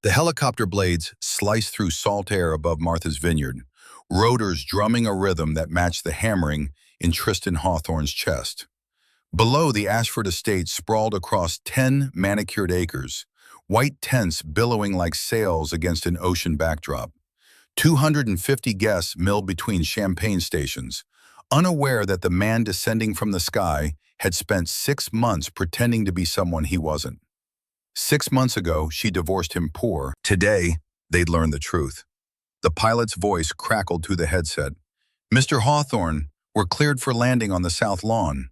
The helicopter blades sliced through salt air above Martha's vineyard, rotors drumming a rhythm that matched the hammering in Tristan Hawthorne's chest. Below, the Ashford estate sprawled across 10 manicured acres, white tents billowing like sails against an ocean backdrop. 250 guests milled between champagne stations, unaware that the man descending from the sky had spent 6 months pretending to be someone he wasn't. 6 months ago, she divorced him poor. Today, they'd learn the truth. The pilot's voice crackled through the headset. "Mr. Hawthorne, we're cleared for landing on the south lawn."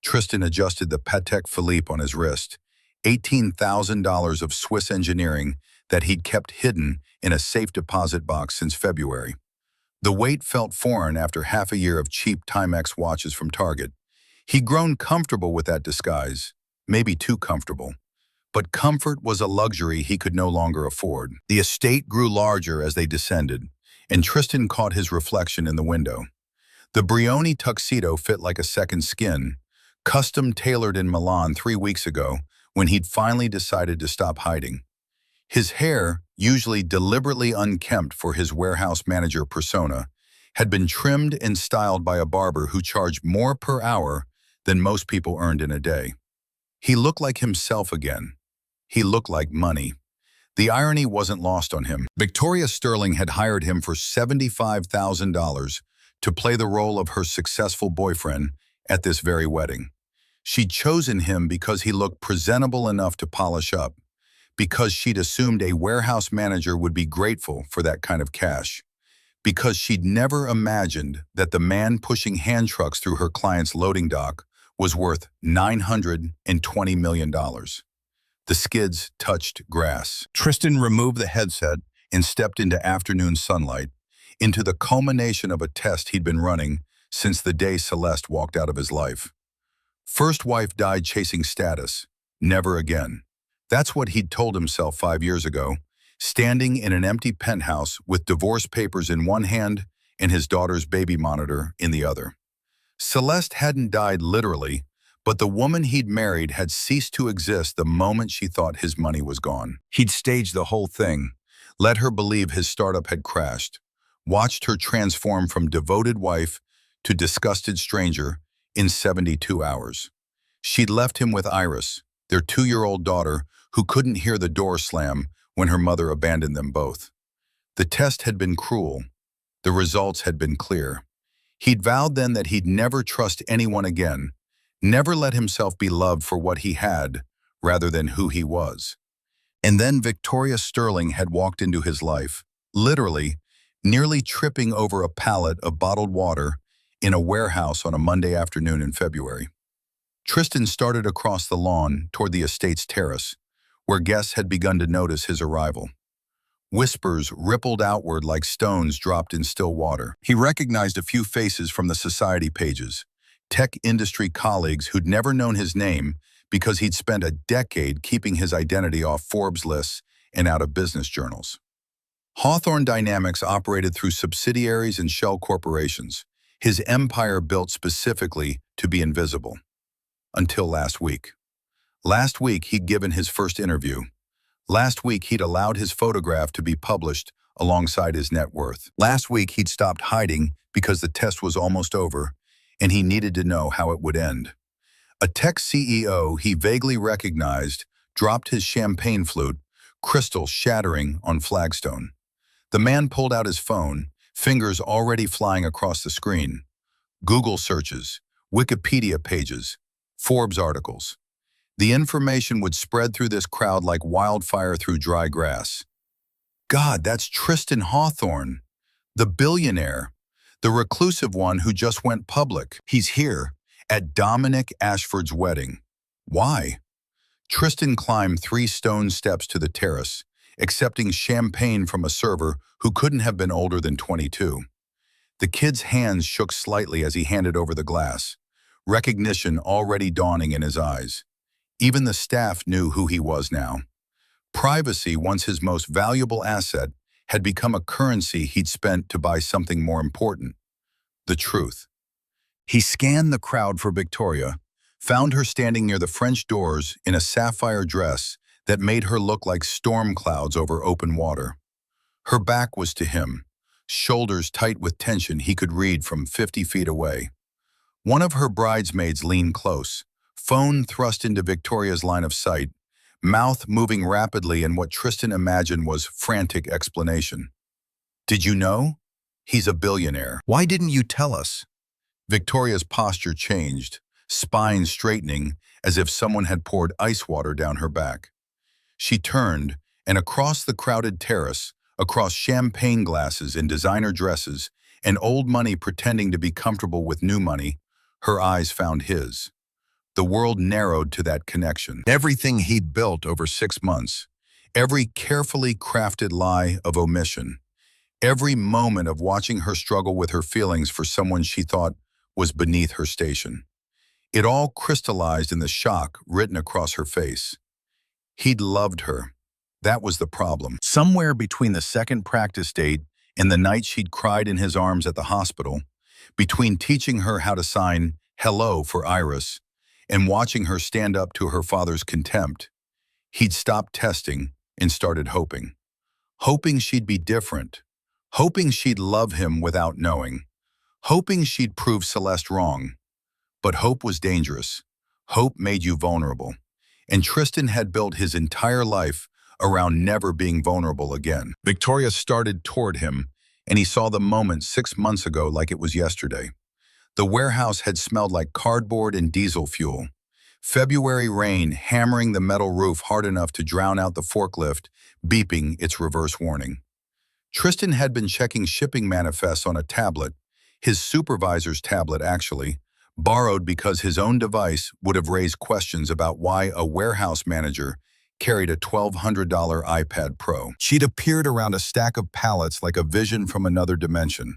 Tristan adjusted the Patek Philippe on his wrist, $18,000 of Swiss engineering that he'd kept hidden in a safe deposit box since February. The weight felt foreign after half a year of cheap Timex watches from Target. He'd grown comfortable with that disguise, maybe too comfortable. But comfort was a luxury he could no longer afford. The estate grew larger as they descended, and Tristan caught his reflection in the window. The Brioni tuxedo fit like a second skin, custom tailored in Milan 3 weeks ago when he'd finally decided to stop hiding. His hair, usually deliberately unkempt for his warehouse manager persona, had been trimmed and styled by a barber who charged more per hour than most people earned in a day. He looked like himself again. He looked like money. The irony wasn't lost on him. Victoria Sterling had hired him for $75,000 to play the role of her successful boyfriend at this very wedding. She'd chosen him because he looked presentable enough to polish up, because she'd assumed a warehouse manager would be grateful for that kind of cash, because she'd never imagined that the man pushing hand trucks through her client's loading dock was worth $920 million. The skids touched grass. Tristan removed the headset and stepped into afternoon sunlight, into the culmination of a test he'd been running since the day Celeste walked out of his life. First wife died chasing status. Never again. That's what he'd told himself 5 years ago, standing in an empty penthouse with divorce papers in one hand and his daughter's baby monitor in the other. Celeste hadn't died literally, but the woman he'd married had ceased to exist the moment she thought his money was gone. He'd staged the whole thing, let her believe his startup had crashed, watched her transform from devoted wife to disgusted stranger in 72 hours. She'd left him with Iris, their 2-year-old daughter, who couldn't hear the door slam when her mother abandoned them both. The test had been cruel. The results had been clear. He'd vowed then that he'd never trust anyone again, never let himself be loved for what he had rather than who he was. And then Victoria Sterling had walked into his life, literally, nearly tripping over a pallet of bottled water in a warehouse on a Monday afternoon in February. Tristan started across the lawn toward the estate's terrace, where guests had begun to notice his arrival. Whispers rippled outward like stones dropped in still water. He recognized a few faces from the society pages, tech industry colleagues who'd never known his name because he'd spent a decade keeping his identity off Forbes lists and out of business journals. Hawthorne Dynamics operated through subsidiaries and shell corporations, his empire built specifically to be invisible. Until last week. Last week, he'd given his first interview. Last week, he'd allowed his photograph to be published alongside his net worth. Last week, he'd stopped hiding because the test was almost over, and he needed to know how it would end. A tech CEO he vaguely recognized dropped his champagne flute, crystal shattering on flagstone. The man pulled out his phone, fingers already flying across the screen. Google searches, Wikipedia pages, Forbes articles. The information would spread through this crowd like wildfire through dry grass. God, that's Tristan Hawthorne, the billionaire, the reclusive one who just went public. He's here, at Dominic Ashford's wedding. Why? Tristan climbed 3 stone steps to the terrace, accepting champagne from a server who couldn't have been older than 22. The kid's hands shook slightly as he handed over the glass, recognition already dawning in his eyes. Even the staff knew who he was now. Privacy, once his most valuable asset, had become a currency he'd spent to buy something more important: the truth. He scanned the crowd for Victoria, found her standing near the French doors in a sapphire dress that made her look like storm clouds over open water. Her back was to him, shoulders tight with tension he could read from 50 feet away. One of her bridesmaids leaned close, phone thrust into Victoria's line of sight, mouth moving rapidly in what Tristan imagined was frantic explanation. "Did you know? He's a billionaire." "Why didn't you tell us?" Victoria's posture changed, spine straightening as if someone had poured ice water down her back. She turned, and across the crowded terrace, across champagne glasses and designer dresses, and old money pretending to be comfortable with new money, her eyes found his. The world narrowed to that connection. Everything he'd built over 6 months, every carefully crafted lie of omission, every moment of watching her struggle with her feelings for someone she thought was beneath her station. It all crystallized in the shock written across her face. He'd loved her. That was the problem. Somewhere between the second practice date and the night she'd cried in his arms at the hospital, between teaching her how to sign "hello" for Iris and watching her stand up to her father's contempt, he'd stopped testing and started hoping. Hoping she'd be different. Hoping she'd love him without knowing. Hoping she'd prove Celeste wrong. But hope was dangerous. Hope made you vulnerable. And Tristan had built his entire life around never being vulnerable again. Victoria started toward him, and he saw the moment 6 months ago like it was yesterday. The warehouse had smelled like cardboard and diesel fuel. February rain hammering the metal roof hard enough to drown out the forklift, beeping its reverse warning. Tristan had been checking shipping manifests on a tablet, his supervisor's tablet actually, borrowed because his own device would have raised questions about why a warehouse manager carried a $1,200 iPad Pro. She'd appeared around a stack of pallets like a vision from another dimension.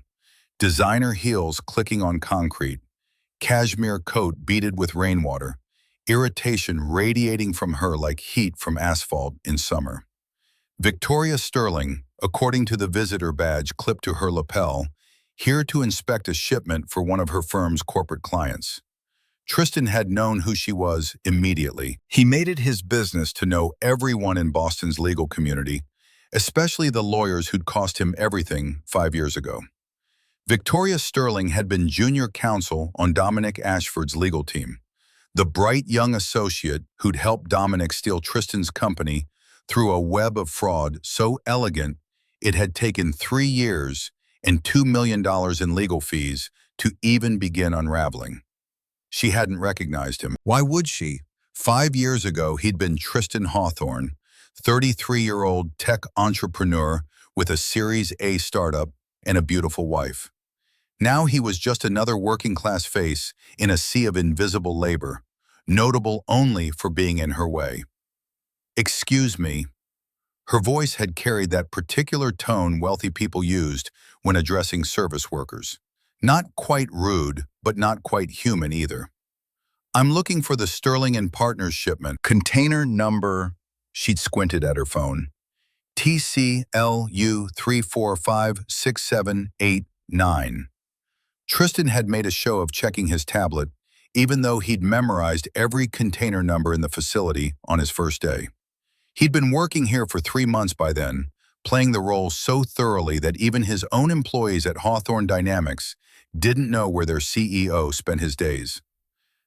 Designer heels clicking on concrete, cashmere coat beaded with rainwater, irritation radiating from her like heat from asphalt in summer. Victoria Sterling, according to the visitor badge clipped to her lapel, here to inspect a shipment for one of her firm's corporate clients. Tristan had known who she was immediately. He made it his business to know everyone in Boston's legal community, especially the lawyers who'd cost him everything 5 years ago. Victoria Sterling had been junior counsel on Dominic Ashford's legal team, the bright young associate who'd helped Dominic steal Tristan's company through a web of fraud so elegant it had taken 3 years and $2 million in legal fees to even begin unraveling. She hadn't recognized him. Why would she? 5 years ago, he'd been Tristan Hawthorne, 33-year-old tech entrepreneur with a Series A startup and a beautiful wife. Now he was just another working-class face in a sea of invisible labor, notable only for being in her way. "Excuse me." Her voice had carried that particular tone wealthy people used when addressing service workers. Not quite rude, but not quite human either. "I'm looking for the Sterling and Partners shipment. Container number," she'd squinted at her phone, "TCLU 3456789. Tristan had made a show of checking his tablet, even though he'd memorized every container number in the facility on his first day. He'd been working here for 3 months by then, playing the role so thoroughly that even his own employees at Hawthorne Dynamics didn't know where their CEO spent his days.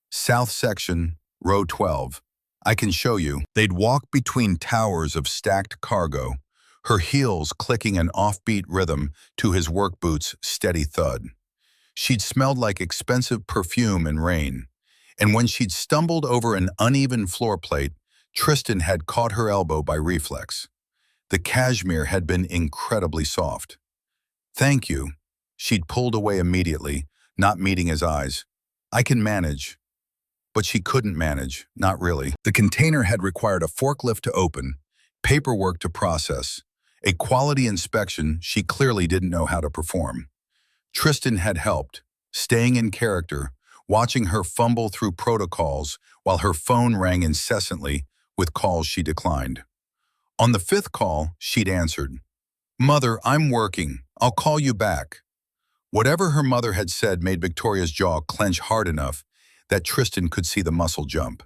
"South section, row 12. I can show you." They'd walk between towers of stacked cargo, her heels clicking an offbeat rhythm to his work boots' steady thud. She'd smelled like expensive perfume in rain, and when she'd stumbled over an uneven floor plate, Tristan had caught her elbow by reflex. The cashmere had been incredibly soft. "Thank you." She'd pulled away immediately, not meeting his eyes. "I can manage." But she couldn't manage, not really. The container had required a forklift to open, paperwork to process, a quality inspection she clearly didn't know how to perform. Tristan had helped, staying in character, watching her fumble through protocols while her phone rang incessantly with calls she declined. On the 5th call, she'd answered, "Mother, I'm working. I'll call you back." Whatever her mother had said made Victoria's jaw clench hard enough that Tristan could see the muscle jump.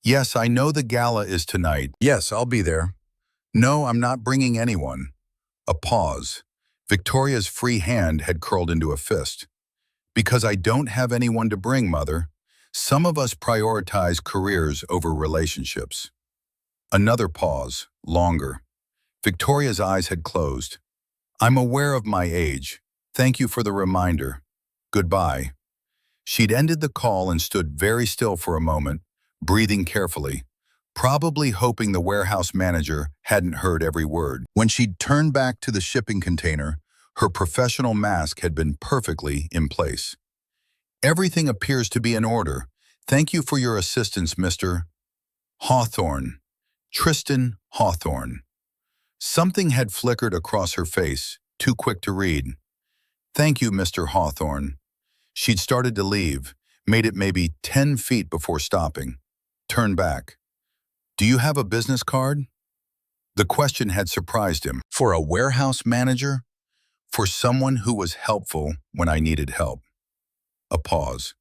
Yes, I know the gala is tonight. Yes, I'll be there. No, I'm not bringing anyone. A pause. Victoria's free hand had curled into a fist. Because I don't have anyone to bring, Mother. Some of us prioritize careers over relationships. Another pause, longer. Victoria's eyes had closed. I'm aware of my age. Thank you for the reminder. Goodbye. She'd ended the call and stood very still for a moment, breathing carefully, probably hoping the warehouse manager hadn't heard every word. When she'd turned back to the shipping container, her professional mask had been perfectly in place. Everything appears to be in order. Thank you for your assistance, Mr. Hawthorne. Tristan Hawthorne. Something had flickered across her face, too quick to read. Thank you, Mr. Hawthorne. She'd started to leave, made it maybe 10 feet before stopping. Turned back. Do you have a business card? The question had surprised him. For a warehouse manager? For someone who was helpful when I needed help. A pause.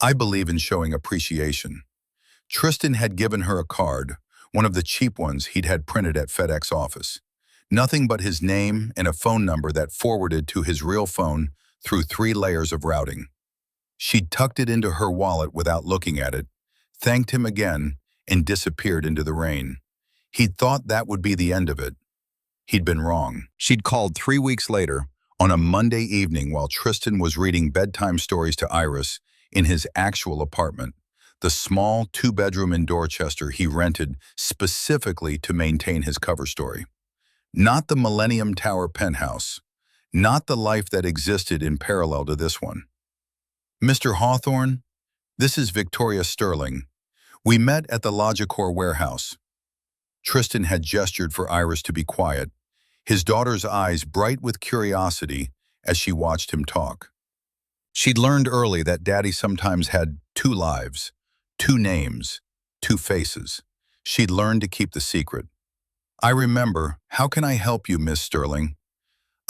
I believe in showing appreciation. Tristan had given her a card, one of the cheap ones he'd had printed at FedEx office. Nothing but his name and a phone number that forwarded to his real phone through 3 layers of routing. She'd tucked it into her wallet without looking at it, thanked him again, and disappeared into the rain. He'd thought that would be the end of it. He'd been wrong. She'd called 3 weeks later, on a Monday evening while Tristan was reading bedtime stories to Iris in his actual apartment, the small 2-bedroom in Dorchester he rented specifically to maintain his cover story. Not the Millennium Tower penthouse, not the life that existed in parallel to this one. Mr. Hawthorne, this is Victoria Sterling. We met at the Logicor warehouse. Tristan had gestured for Iris to be quiet, his daughter's eyes bright with curiosity as she watched him talk. She'd learned early that Daddy sometimes had 2 lives, 2 names, 2 faces. She'd learned to keep the secret. I remember. How can I help you, Miss Sterling?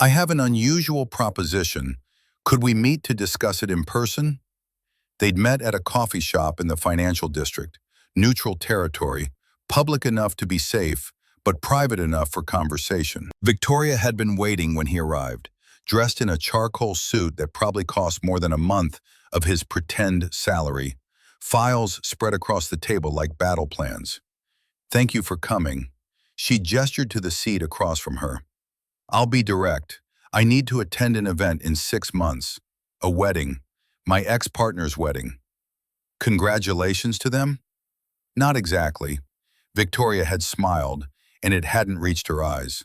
I have an unusual proposition. Could we meet to discuss it in person? They'd met at a coffee shop in the financial district, neutral territory, public enough to be safe, but private enough for conversation. Victoria had been waiting when he arrived, dressed in a charcoal suit that probably cost more than a month of his pretend salary, files spread across the table like battle plans. Thank you for coming. She gestured to the seat across from her. I'll be direct. I need to attend an event in 6 months. A wedding. My ex-partner's wedding. Congratulations to them? Not exactly. Victoria had smiled, and it hadn't reached her eyes.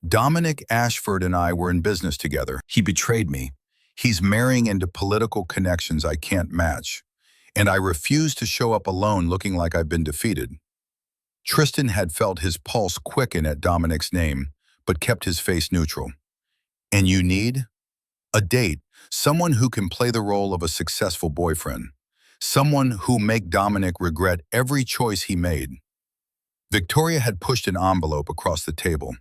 Dominic Ashford and I were in business together. He betrayed me. He's marrying into political connections I can't match. And I refuse to show up alone looking like I've been defeated. Tristan had felt his pulse quicken at Dominic's name, but kept his face neutral. And you need? A date, someone who can play the role of a successful boyfriend, someone who'll make Dominic regret every choice he made. Victoria had pushed an envelope across the table.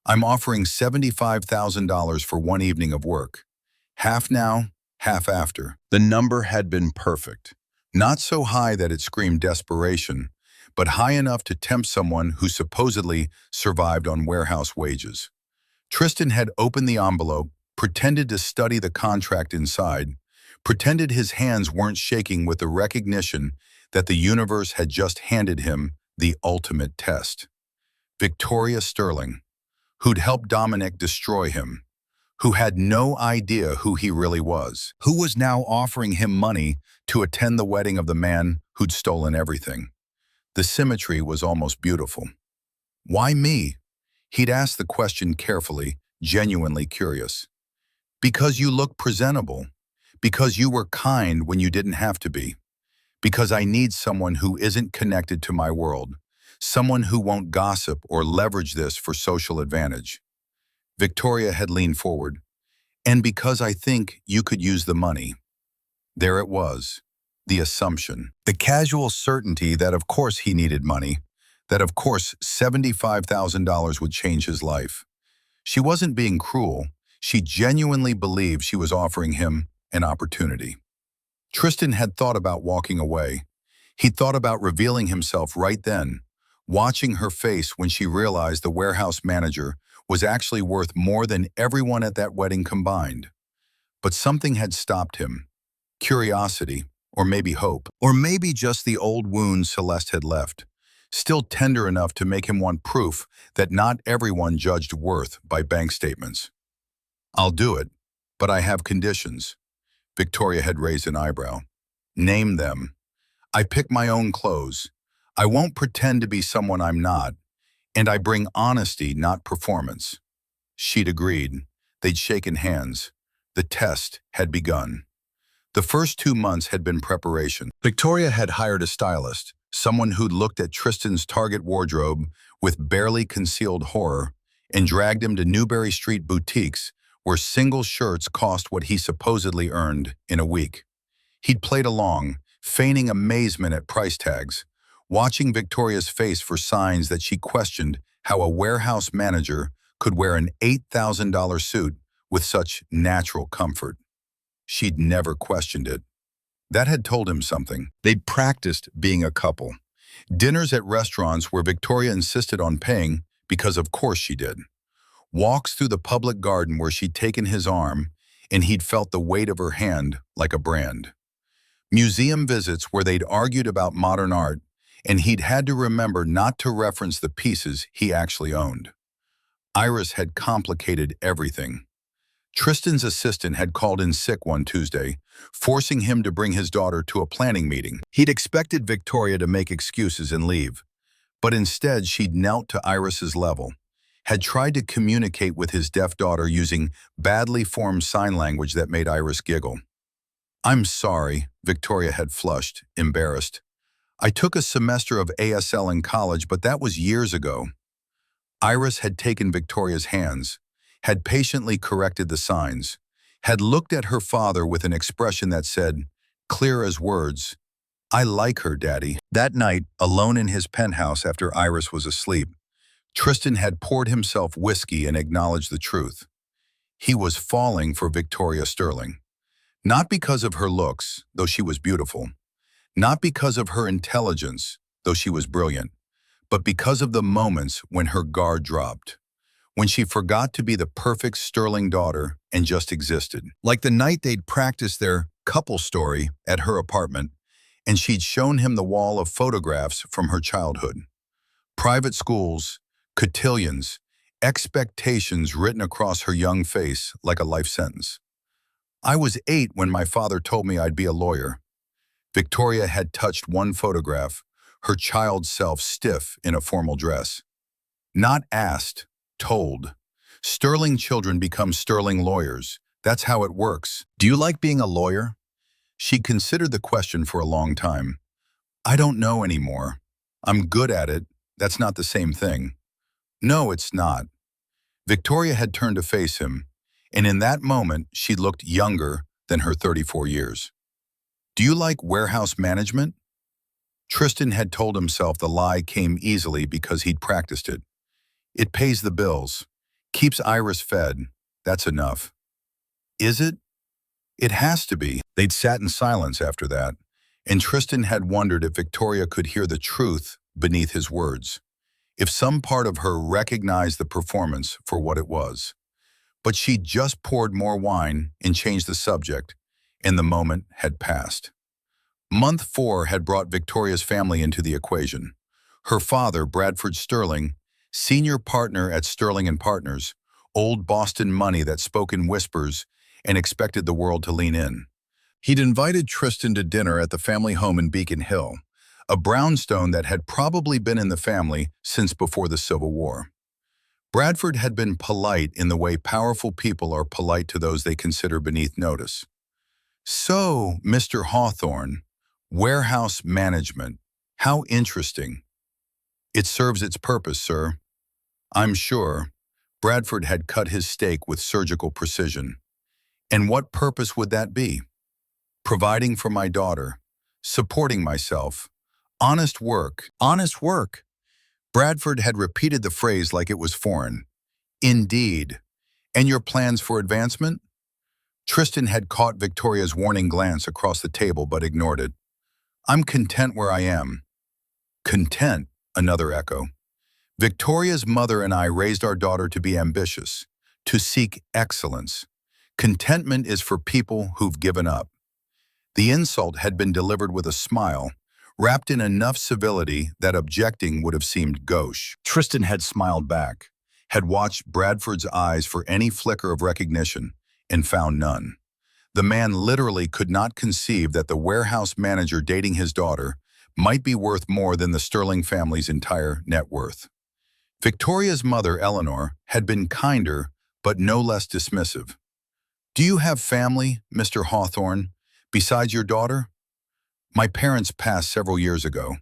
I'm offering $75,000 for 1 evening of work. Half now, half after. The number had been perfect. Not so high that it screamed desperation, but high enough to tempt someone who supposedly survived on warehouse wages. Tristan had opened the envelope, pretended to study the contract inside, pretended his hands weren't shaking with the recognition that the universe had just handed him the ultimate test. Victoria Sterling, who'd helped Dominic destroy him, who had no idea who he really was, who was now offering him money to attend the wedding of the man who'd stolen everything. The symmetry was almost beautiful. Why me? He'd asked the question carefully, genuinely curious. Because you look presentable. Because you were kind when you didn't have to be. Because I need someone who isn't connected to my world. Someone who won't gossip or leverage this for social advantage. Victoria had leaned forward. And because I think you could use the money. There it was. The assumption. The casual certainty that of course he needed money. That of course $75,000 would change his life. She wasn't being cruel. She genuinely believed she was offering him an opportunity. Tristan had thought about walking away. He'd thought about revealing himself right then, watching her face when she realized the warehouse manager was actually worth more than everyone at that wedding combined. But something had stopped him. Curiosity, or maybe hope, or maybe just the old wound Celeste had left, still tender enough to make him want proof that not everyone judged worth by bank statements. "I'll do it, but I have conditions." Victoria had raised an eyebrow. "Name them." "I pick my own clothes. I won't pretend to be someone I'm not. And I bring honesty, not performance." She'd agreed. They'd shaken hands. The test had begun. The first 2 months had been preparation. Victoria had hired a stylist, someone who'd looked at Tristan's Target wardrobe with barely concealed horror and dragged him to Newberry Street boutiques where single shirts cost what he supposedly earned in a week. He'd played along, feigning amazement at price tags, watching Victoria's face for signs that she questioned how a warehouse manager could wear an $8,000 suit with such natural comfort. She'd never questioned it. That had told him something. They'd practiced being a couple. Dinners at restaurants where Victoria insisted on paying because of course she did. Walks through the public garden where she'd taken his arm and he'd felt the weight of her hand like a brand. Museum visits where they'd argued about modern art and he'd had to remember not to reference the pieces he actually owned. Iris had complicated everything. Tristan's assistant had called in sick one Tuesday, forcing him to bring his daughter to a planning meeting. He'd expected Victoria to make excuses and leave, but instead she'd knelt to Iris's level, had tried to communicate with his deaf daughter using badly formed sign language that made Iris giggle. "I'm sorry," Victoria had flushed, embarrassed. "I took a semester of ASL in college, but that was years ago." Iris had taken Victoria's hands, had patiently corrected the signs, had looked at her father with an expression that said, clear as words, "I like her, Daddy." That night, alone in his penthouse after Iris was asleep, Tristan had poured himself whiskey and acknowledged the truth. He was falling for Victoria Sterling. Not because of her looks, though she was beautiful. Not because of her intelligence, though she was brilliant. But because of the moments when her guard dropped. When she forgot to be the perfect Sterling daughter and just existed. Like the night they'd practiced their couple story at her apartment, and she'd shown him the wall of photographs from her childhood. Private schools, cotillions, expectations written across her young face like a life sentence. "I was 8 when my father told me I'd be a lawyer." Victoria had touched one photograph, her child self stiff in a formal dress. Not asked, told. Sterling children become sterling lawyers. That's how it works. "Do you like being a lawyer?" She considered the question for a long time. "I don't know anymore. I'm good at it. That's not the same thing." "No, it's not." Victoria had turned to face him, and in that moment she looked younger than her 34 years. "Do you like warehouse management?" Tristan had told himself the lie came easily because he'd practiced it. It pays the bills, keeps Iris fed. That's enough. Is it? It has to be. They'd sat in silence after that, and Tristan had wondered if Victoria could hear the truth beneath his words, if some part of her recognized the performance for what it was. But she'd just poured more wine and changed the subject, and the moment had passed. Month 4 had brought Victoria's family into the equation. Her father, Bradford Sterling, senior partner at Sterling and Partners, old Boston money that spoke in whispers and expected the world to lean in. He'd invited Tristan to dinner at the family home in Beacon Hill, a brownstone that had probably been in the family since before the Civil War. Bradford had been polite in the way powerful people are polite to those they consider beneath notice. "So, Mr. Hawthorne, warehouse management, how interesting." "It serves its purpose, sir." "I'm sure." Bradford had cut his steak with surgical precision. "And what purpose would that be?" "Providing for my daughter, supporting myself, honest work." Honest work. Bradford had repeated the phrase like it was foreign. "Indeed. And your plans for advancement?" Tristan had caught Victoria's warning glance across the table but ignored it. I'm content where I am. Content, another echo. Victoria's mother and I raised our daughter to be ambitious, to seek excellence. Contentment is for people who've given up. The insult had been delivered with a smile, wrapped in enough civility that objecting would have seemed gauche. Tristan had smiled back, had watched Bradford's eyes for any flicker of recognition, and found none. The man literally could not conceive that the warehouse manager dating his daughter might be worth more than the Sterling family's entire net worth. Victoria's mother, Eleanor, had been kinder, but no less dismissive. "Do you have family, Mr. Hawthorne, besides your daughter?" "My parents passed several years ago.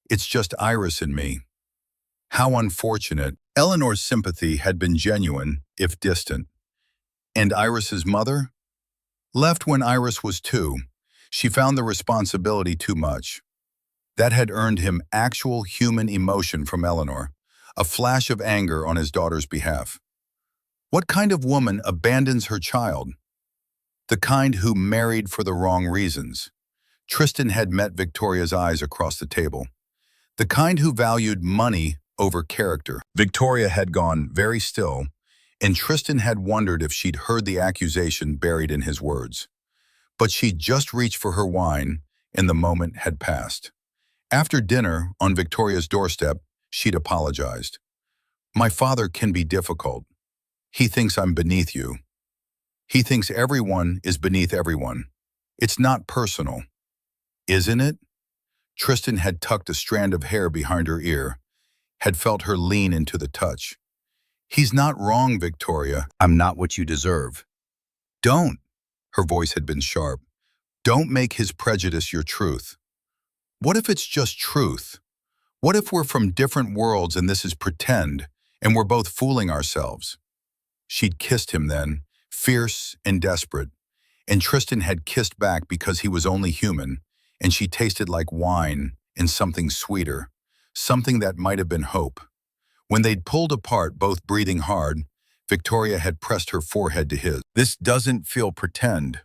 It's just Iris and me." How unfortunate. Eleanor's sympathy had been genuine, if distant. And Iris's mother? Left when Iris was 2, she found the responsibility too much. That had earned him actual human emotion from Eleanor, a flash of anger on his daughter's behalf. What kind of woman abandons her child? The kind who married for the wrong reasons. Tristan had met Victoria's eyes across the table. The kind who valued money over character. Victoria had gone very still, and Tristan had wondered if she'd heard the accusation buried in his words. But she'd just reached for her wine, and the moment had passed. After dinner, on Victoria's doorstep, she'd apologized. "My father can be difficult. He thinks I'm beneath you. He thinks everyone is beneath everyone. It's not personal." "Isn't it?" Tristan had tucked a strand of hair behind her ear, had felt her lean into the touch. "He's not wrong, Victoria. I'm not what you deserve." "Don't." Her voice had been sharp. "Don't make his prejudice your truth." "What if it's just truth? What if we're from different worlds and this is pretend, and we're both fooling ourselves?" She'd kissed him then, fierce and desperate, and Tristan had kissed back because he was only human, and she tasted like wine and something sweeter, something that might have been hope. When they'd pulled apart, both breathing hard, Victoria had pressed her forehead to his. "This doesn't feel pretend."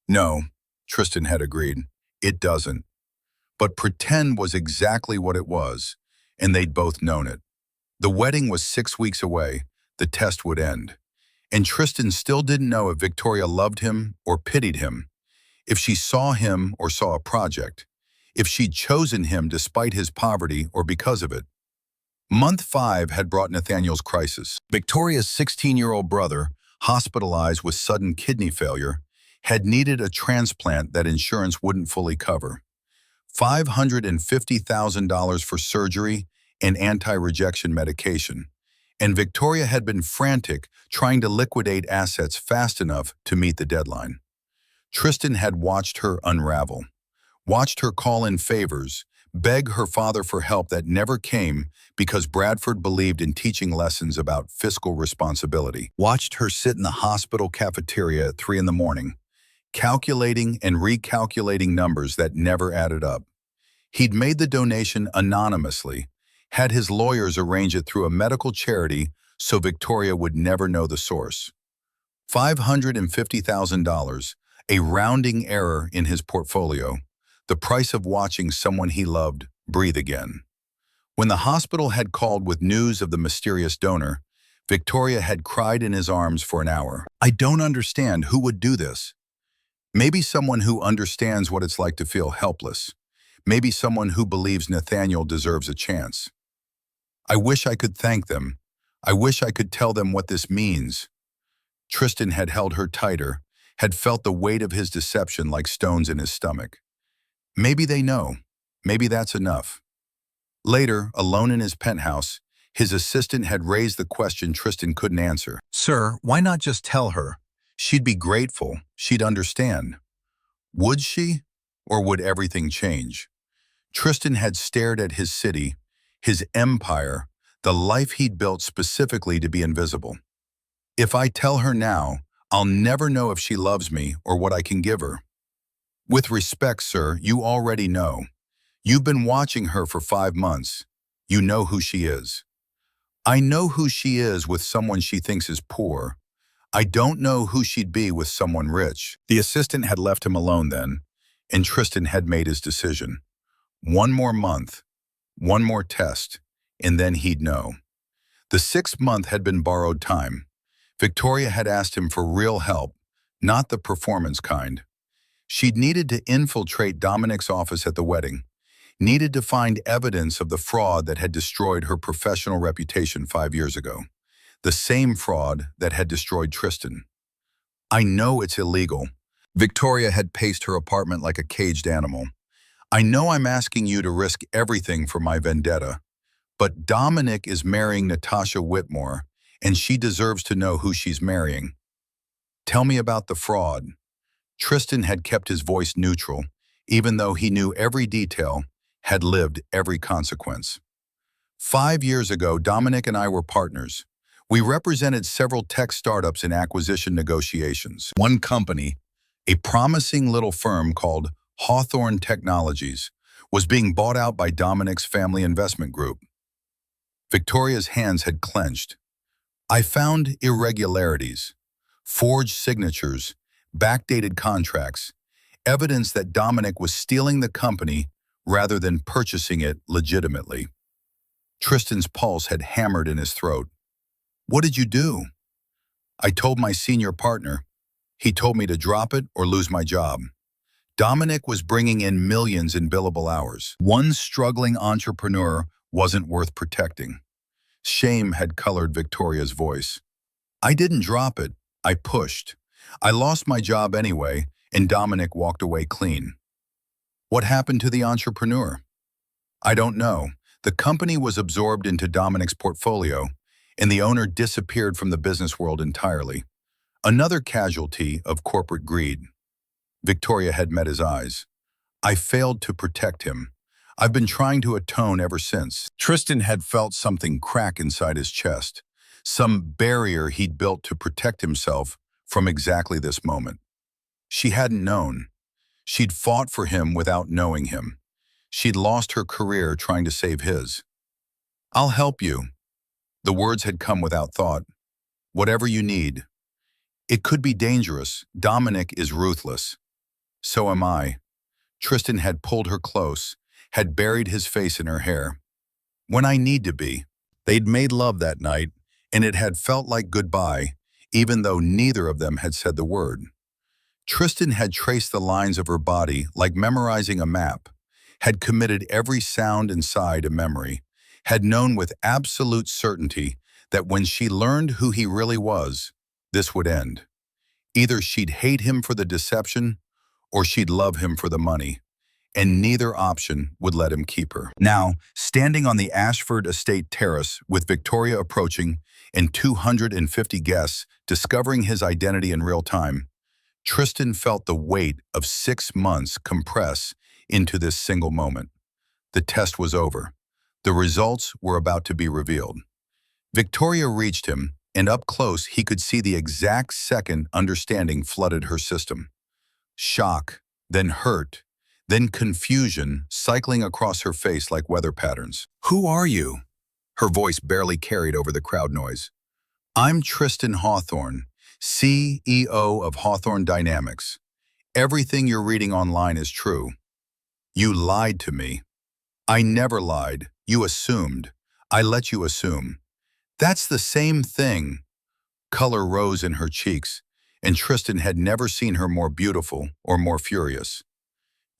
"No," Tristan had agreed, "it doesn't." But pretend was exactly what it was, and they'd both known it. The wedding was 6 weeks away, the test would end. And Tristan still didn't know if Victoria loved him or pitied him, if she saw him or saw a project, if she'd chosen him despite his poverty or because of it. Month 5 had brought Nathaniel's crisis. Victoria's 16-year-old brother, hospitalized with sudden kidney failure, had needed a transplant that insurance wouldn't fully cover. $550,000 for surgery and anti-rejection medication. And Victoria had been frantic, trying to liquidate assets fast enough to meet the deadline. Tristan had watched her unravel, watched her call in favors, beg her father for help that never came because Bradford believed in teaching lessons about fiscal responsibility, watched her sit in the hospital cafeteria at 3 in the morning, calculating and recalculating numbers that never added up. He'd made the donation anonymously, had his lawyers arrange it through a medical charity so Victoria would never know the source. $550,000, a rounding error in his portfolio, the price of watching someone he loved breathe again. When the hospital had called with news of the mysterious donor, Victoria had cried in his arms for an hour. "I don't understand. Who would do this?" Maybe someone who understands what it's like to feel helpless. Maybe someone who believes Nathaniel deserves a chance. "I wish I could thank them. I wish I could tell them what this means." Tristan had held her tighter, had felt the weight of his deception like stones in his stomach. Maybe they know. Maybe that's enough. Later, alone in his penthouse, his assistant had raised the question Tristan couldn't answer. "Sir, why not just tell her? She'd be grateful. She'd understand." Would she? Or would everything change? Tristan had stared at his city, his empire, the life he'd built specifically to be invisible. "If I tell her now, I'll never know if she loves me or what I can give her." "With respect, sir, you already know. You've been watching her for 5 months. You know who she is." "I know who she is with someone she thinks is poor. I don't know who she'd be with someone rich." The assistant had left him alone then, and Tristan had made his decision. One more month, one more test, and then he'd know. The 6th month had been borrowed time. Victoria had asked him for real help, not the performance kind. She'd needed to infiltrate Dominic's office at the wedding, needed to find evidence of the fraud that had destroyed her professional reputation 5 years ago. The same fraud that had destroyed Tristan. I know it's illegal. Victoria had paced her apartment like a caged animal. I know I'm asking you to risk everything for my vendetta, but Dominic is marrying Natasha Whitmore, and she deserves to know who she's marrying. Tell me about the fraud. Tristan had kept his voice neutral, even though he knew every detail, had lived every consequence. 5 years ago, Dominic and I were partners. We represented several tech startups in acquisition negotiations. One company, a promising little firm called Hawthorne Technologies, was being bought out by Dominic's family investment group. Victoria's hands had clenched. I found irregularities, forged signatures, backdated contracts, evidence that Dominic was stealing the company rather than purchasing it legitimately. Tristan's pulse had hammered in his throat. What did you do? I told my senior partner. He told me to drop it or lose my job. Dominic was bringing in millions in billable hours. One struggling entrepreneur wasn't worth protecting. Shame had colored Victoria's voice. I didn't drop it. I pushed. I lost my job anyway, and Dominic walked away clean. What happened to the entrepreneur? I don't know. The company was absorbed into Dominic's portfolio, and the owner disappeared from the business world entirely. Another casualty of corporate greed. Victoria had met his eyes. I failed to protect him. I've been trying to atone ever since. Tristan had felt something crack inside his chest, some barrier he'd built to protect himself from exactly this moment. She hadn't known. She'd fought for him without knowing him. She'd lost her career trying to save his. I'll help you. The words had come without thought. Whatever you need. It could be dangerous. Dominic is ruthless. So am I. Tristan had pulled her close, had buried his face in her hair. When I need to be. They'd made love that night, and it had felt like goodbye, even though neither of them had said the word. Tristan had traced the lines of her body like memorizing a map, had committed every sound inside a memory, had known with absolute certainty that when she learned who he really was, this would end. Either she'd hate him for the deception, or she'd love him for the money, and neither option would let him keep her. Now, standing on the Ashford Estate terrace with Victoria approaching and 250 guests discovering his identity in real time, Tristan felt the weight of 6 months compress into this single moment. The test was over. The results were about to be revealed. Victoria reached him, and up close he could see the exact second understanding flooded her system. Shock, then hurt, then confusion cycling across her face like weather patterns. Who are you? Her voice barely carried over the crowd noise. I'm Tristan Hawthorne, CEO of Hawthorne Dynamics. Everything you're reading online is true. You lied to me. I never lied. You assumed. I let you assume. That's the same thing. Color rose in her cheeks, and Tristan had never seen her more beautiful or more furious.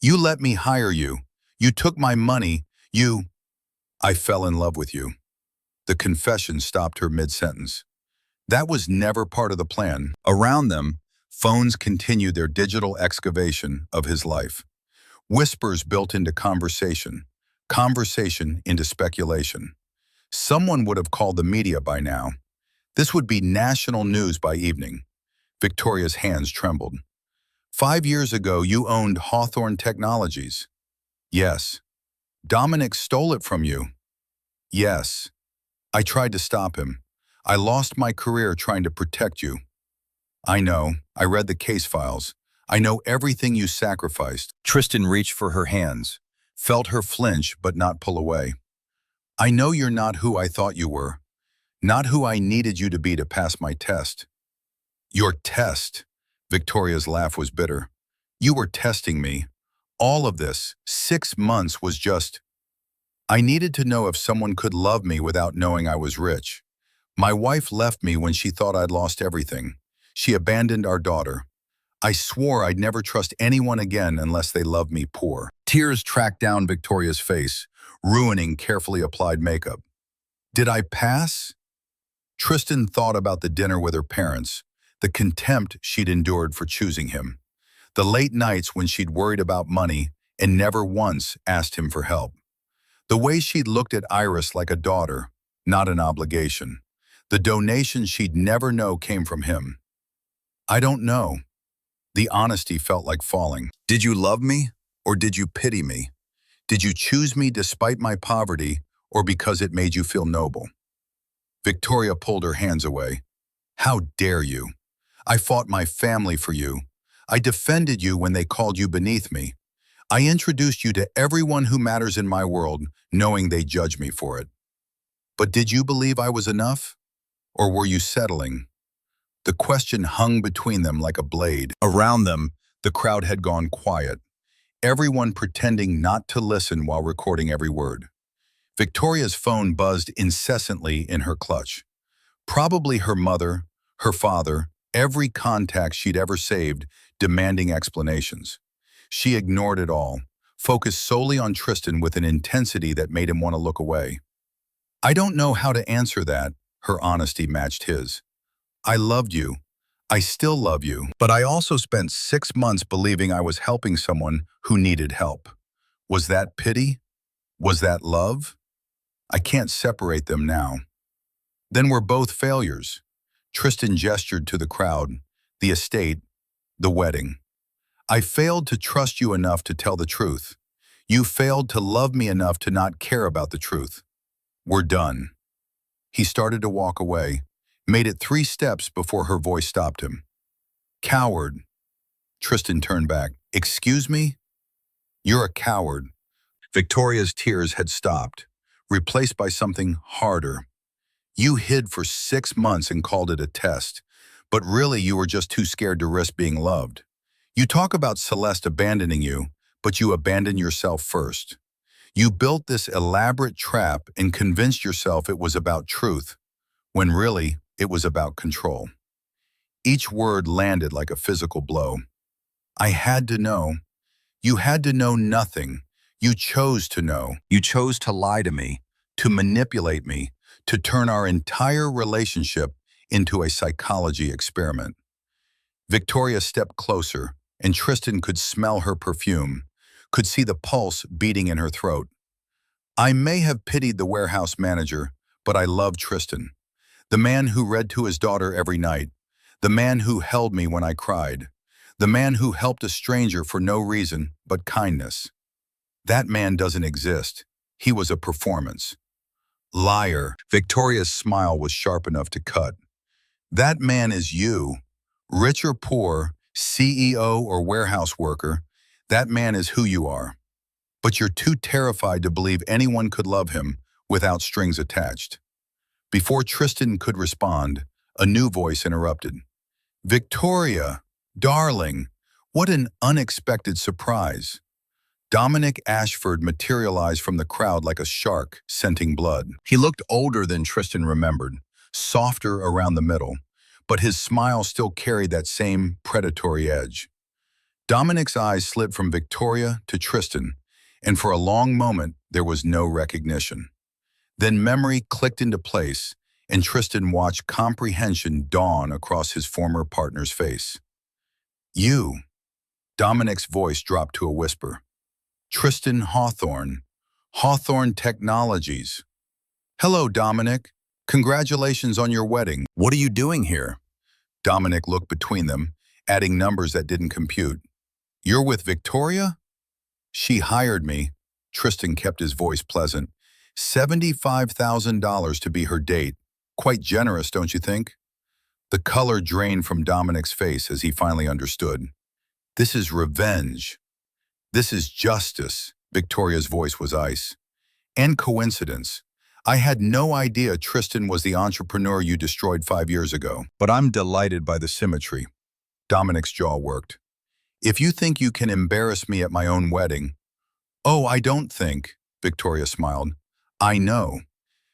You let me hire you. You took my money. I fell in love with you. The confession stopped her mid-sentence. That was never part of the plan. Around them, phones continued their digital excavation of his life. Whispers built into conversation, conversation into speculation. Someone would have called the media by now. This would be national news by evening. Victoria's hands trembled. 5 years ago, you owned Hawthorne Technologies. Yes. Dominic stole it from you. Yes. I tried to stop him. I lost my career trying to protect you. I know. I read the case files. I know everything you sacrificed. Tristan reached for her hands, felt her flinch but not pull away. I know you're not who I thought you were, not who I needed you to be to pass my test. Your test. Victoria's laugh was bitter. You were testing me. All of this, 6 months, was just, I needed to know if someone could love me without knowing I was rich. My wife left me when she thought I'd lost everything. She abandoned our daughter. I swore I'd never trust anyone again unless they loved me poor. Tears tracked down Victoria's face, ruining carefully applied makeup. Did I pass? Tristan thought about the dinner with her parents, the contempt she'd endured for choosing him, the late nights when she'd worried about money and never once asked him for help, the way she'd looked at Iris like a daughter, not an obligation, the donation she'd never know came from him. I don't know. The honesty felt like falling. Did you love me, or did you pity me? Did you choose me despite my poverty, or because it made you feel noble? Victoria pulled her hands away. How dare you? I fought my family for you. I defended you when they called you beneath me. I introduced you to everyone who matters in my world, knowing they judge me for it. But did you believe I was enough? Or were you settling? The question hung between them like a blade. Around them, the crowd had gone quiet, everyone pretending not to listen while recording every word. Victoria's phone buzzed incessantly in her clutch. Probably her mother, her father, every contact she'd ever saved, demanding explanations. She ignored it all, focused solely on Tristan with an intensity that made him want to look away. I don't know how to answer that, her honesty matched his. I loved you. I still love you. But I also spent 6 months believing I was helping someone who needed help. Was that pity? Was that love? I can't separate them now. Then we're both failures. Tristan gestured to the crowd, the estate, the wedding. I failed to trust you enough to tell the truth. You failed to love me enough to not care about the truth. We're done. He started to walk away, made it 3 steps before her voice stopped him. Coward. Tristan turned back. Excuse me? You're a coward. Victoria's tears had stopped, replaced by something harder. You hid for 6 months and called it a test, but really you were just too scared to risk being loved. You talk about Celeste abandoning you, but you abandoned yourself first. You built this elaborate trap and convinced yourself it was about truth, when really it was about control. Each word landed like a physical blow. I had to know. You had to know nothing. You chose to know. You chose to lie to me, to manipulate me, to turn our entire relationship into a psychology experiment. Victoria stepped closer, and Tristan could smell her perfume, could see the pulse beating in her throat. I may have pitied the warehouse manager, but I loved Tristan. The man who read to his daughter every night, the man who held me when I cried, the man who helped a stranger for no reason but kindness. That man doesn't exist. He was a performance. Liar. Victoria's smile was sharp enough to cut. That man is you. Rich or poor, CEO or warehouse worker, that man is who you are. But you're too terrified to believe anyone could love him without strings attached. Before Tristan could respond, a new voice interrupted. Victoria, darling, what an unexpected surprise. Dominic Ashford materialized from the crowd like a shark scenting blood. He looked older than Tristan remembered, softer around the middle, but his smile still carried that same predatory edge. Dominic's eyes slid from Victoria to Tristan, and for a long moment there was no recognition. Then memory clicked into place, and Tristan watched comprehension dawn across his former partner's face. You. Dominic's voice dropped to a whisper. Tristan Hawthorne. Hawthorne Technologies. Hello, Dominic. Congratulations on your wedding. What are you doing here? Dominic looked between them, adding numbers that didn't compute. You're with Victoria? She hired me. Tristan kept his voice pleasant. $75,000 to be her date. Quite generous, don't you think? The color drained from Dominic's face as he finally understood. This is revenge. This is justice. Victoria's voice was ice. And coincidence. I had no idea Tristan was the entrepreneur you destroyed 5 years ago. But I'm delighted by the symmetry. Dominic's jaw worked. If you think you can embarrass me at my own wedding— Oh, I don't think, Victoria smiled. I know,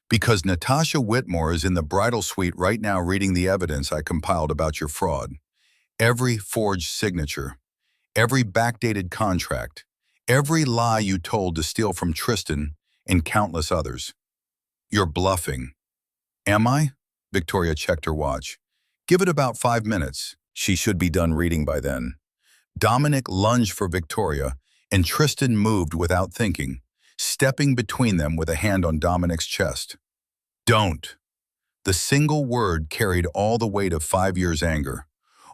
because Natasha Whitmore is in the bridal suite right now reading the evidence I compiled about your fraud. Every forged signature, every backdated contract, every lie you told to steal from Tristan and countless others. You're bluffing. Am I? Victoria checked her watch. Give it about 5 minutes. She should be done reading by then. Dominic lunged for Victoria, and Tristan moved without thinking, stepping between them with a hand on Dominic's chest. Don't. The single word carried all the weight of 5 years' anger,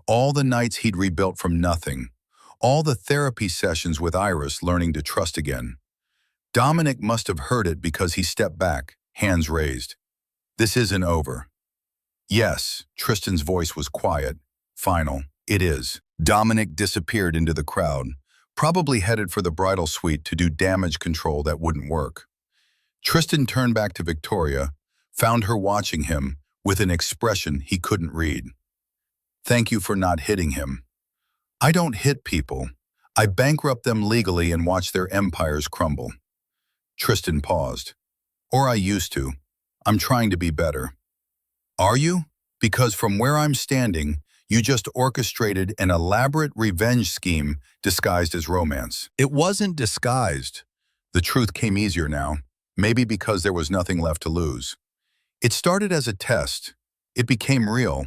all the nights he'd rebuilt from nothing, all the therapy sessions with Iris learning to trust again. Dominic must have heard it because he stepped back, hands raised. This isn't over. Yes, Tristan's voice was quiet, final. It is. Dominic disappeared into the crowd, probably headed for the bridal suite to do damage control that wouldn't work. Tristan turned back to Victoria, found her watching him with an expression he couldn't read. Thank you for not hitting him. I don't hit people. I bankrupt them legally and watch their empires crumble. Tristan paused. Or I used to. I'm trying to be better. Are you? Because from where I'm standing, you just orchestrated an elaborate revenge scheme disguised as romance. It wasn't disguised. The truth came easier now, maybe because there was nothing left to lose. It started as a test. It became real.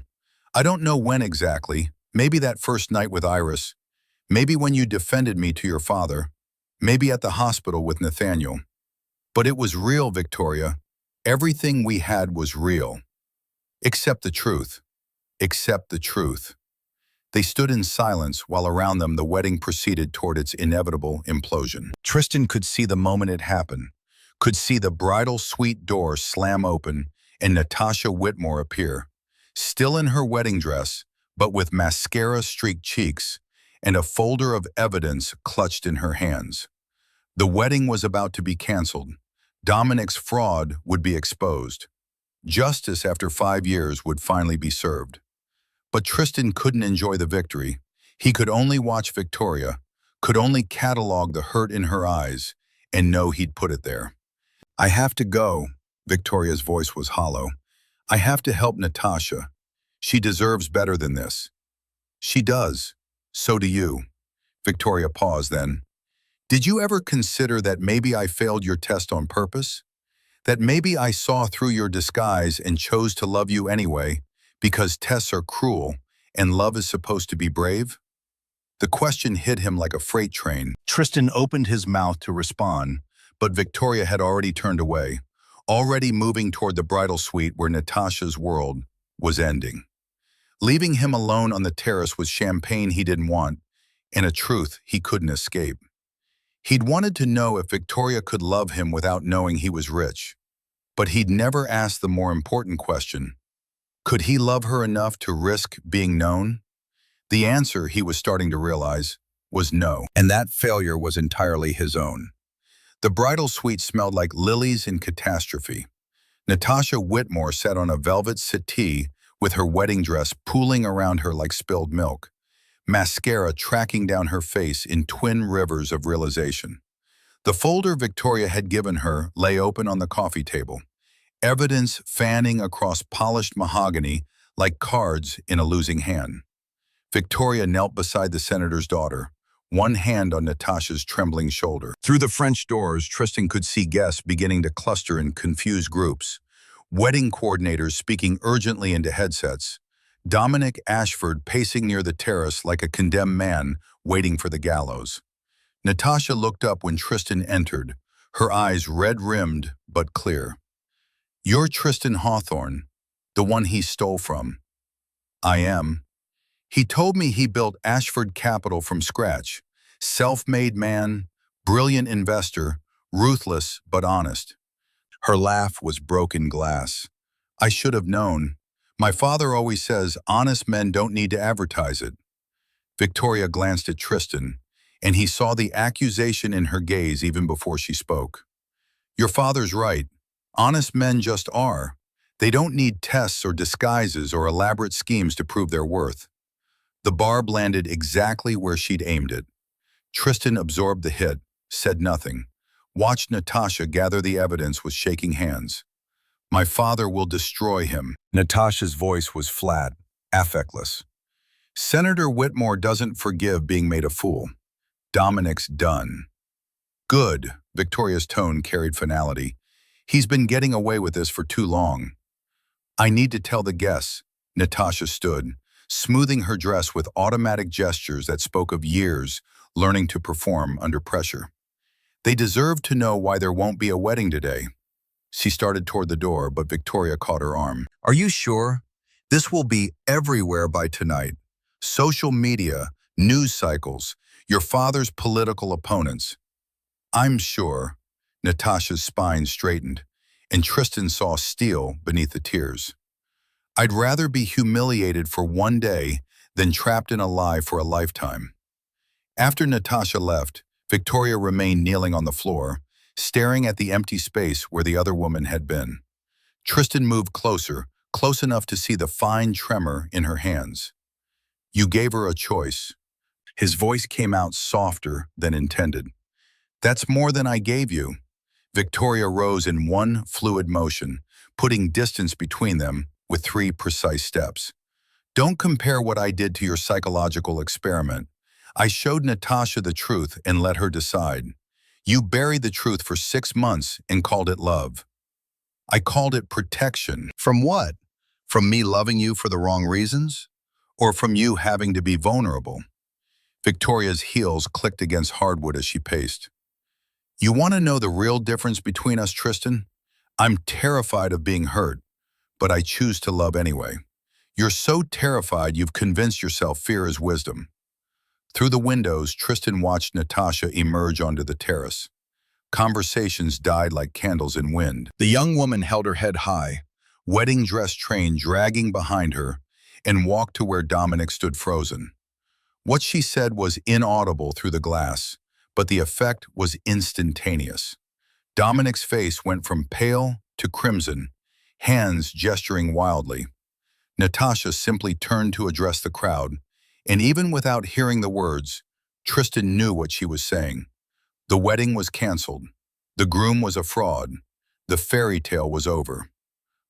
I don't know when exactly, maybe that first night with Iris, maybe when you defended me to your father, maybe at the hospital with Nathaniel. But it was real, Victoria. Everything we had was real. Except the truth. Except the truth. They stood in silence while around them the wedding proceeded toward its inevitable implosion. Tristan could see the moment it happened, could see the bridal suite door slam open and Natasha Whitmore appear, still in her wedding dress, but with mascara-streaked cheeks and a folder of evidence clutched in her hands. The wedding was about to be canceled. Dominic's fraud would be exposed. Justice after 5 years would finally be served. But Tristan couldn't enjoy the victory. He could only watch Victoria, could only catalog the hurt in her eyes, and know he'd put it there. I have to go, Victoria's voice was hollow. I have to help Natasha. She deserves better than this. She does. So do you. Victoria paused then. Did you ever consider that maybe I failed your test on purpose? That maybe I saw through your disguise and chose to love you anyway, because tests are cruel and love is supposed to be brave? The question hit him like a freight train. Tristan opened his mouth to respond, but Victoria had already turned away, already moving toward the bridal suite where Natasha's world was ending. Leaving him alone on the terrace with champagne he didn't want and a truth he couldn't escape. He'd wanted to know if Victoria could love him without knowing he was rich. But he'd never asked the more important question. Could he love her enough to risk being known? The answer, he was starting to realize, was no. And that failure was entirely his own. The bridal suite smelled like lilies in catastrophe. Natasha Whitmore sat on a velvet settee with her wedding dress pooling around her like spilled milk, mascara tracking down her face in twin rivers of realization. The folder Victoria had given her lay open on the coffee table, evidence fanning across polished mahogany like cards in a losing hand. Victoria knelt beside the senator's daughter, one hand on Natasha's trembling shoulder. Through the French doors, Tristan could see guests beginning to cluster in confused groups, wedding coordinators speaking urgently into headsets, Dominic Ashford pacing near the terrace like a condemned man waiting for the gallows. Natasha looked up when Tristan entered, her eyes red-rimmed but clear. You're Tristan Hawthorne, the one he stole from. I am. He told me he built Ashford Capital from scratch. Self-made man, brilliant investor, ruthless but honest. Her laugh was broken glass. I should have known. My father always says honest men don't need to advertise it. Victoria glanced at Tristan, and he saw the accusation in her gaze even before she spoke. Your father's right. Honest men just are. They don't need tests or disguises or elaborate schemes to prove their worth. The barb landed exactly where she'd aimed it. Tristan absorbed the hit, said nothing, watched Natasha gather the evidence with shaking hands. My father will destroy him. Natasha's voice was flat, affectless. Senator Whitmore doesn't forgive being made a fool. Dominic's done. Good, Victoria's tone carried finality. He's been getting away with this for too long. I need to tell the guests. Natasha stood, smoothing her dress with automatic gestures that spoke of years learning to perform under pressure. They deserve to know why there won't be a wedding today. She started toward the door, but Victoria caught her arm. Are you sure? This will be everywhere by tonight. Social media, news cycles, your father's political opponents. I'm sure. Natasha's spine straightened, and Tristan saw steel beneath the tears. I'd rather be humiliated for one day than trapped in a lie for a lifetime. After Natasha left, Victoria remained kneeling on the floor, staring at the empty space where the other woman had been. Tristan moved closer, close enough to see the fine tremor in her hands. You gave her a choice. His voice came out softer than intended. That's more than I gave you. Victoria rose in one fluid motion, putting distance between them with 3 precise steps. Don't compare what I did to your psychological experiment. I showed Natasha the truth and let her decide. You buried the truth for 6 months and called it love. I called it protection. From what? From me loving you for the wrong reasons? Or from you having to be vulnerable? Victoria's heels clicked against hardwood as she paced. You want to know the real difference between us, Tristan? I'm terrified of being hurt, but I choose to love anyway. You're so terrified you've convinced yourself fear is wisdom. Through the windows, Tristan watched Natasha emerge onto the terrace. Conversations died like candles in wind. The young woman held her head high, wedding dress train dragging behind her, and walked to where Dominic stood frozen. What she said was inaudible through the glass, but the effect was instantaneous. Dominic's face went from pale to crimson, hands gesturing wildly. Natasha simply turned to address the crowd, and even without hearing the words, Tristan knew what she was saying. The wedding was canceled. The groom was a fraud. The fairy tale was over.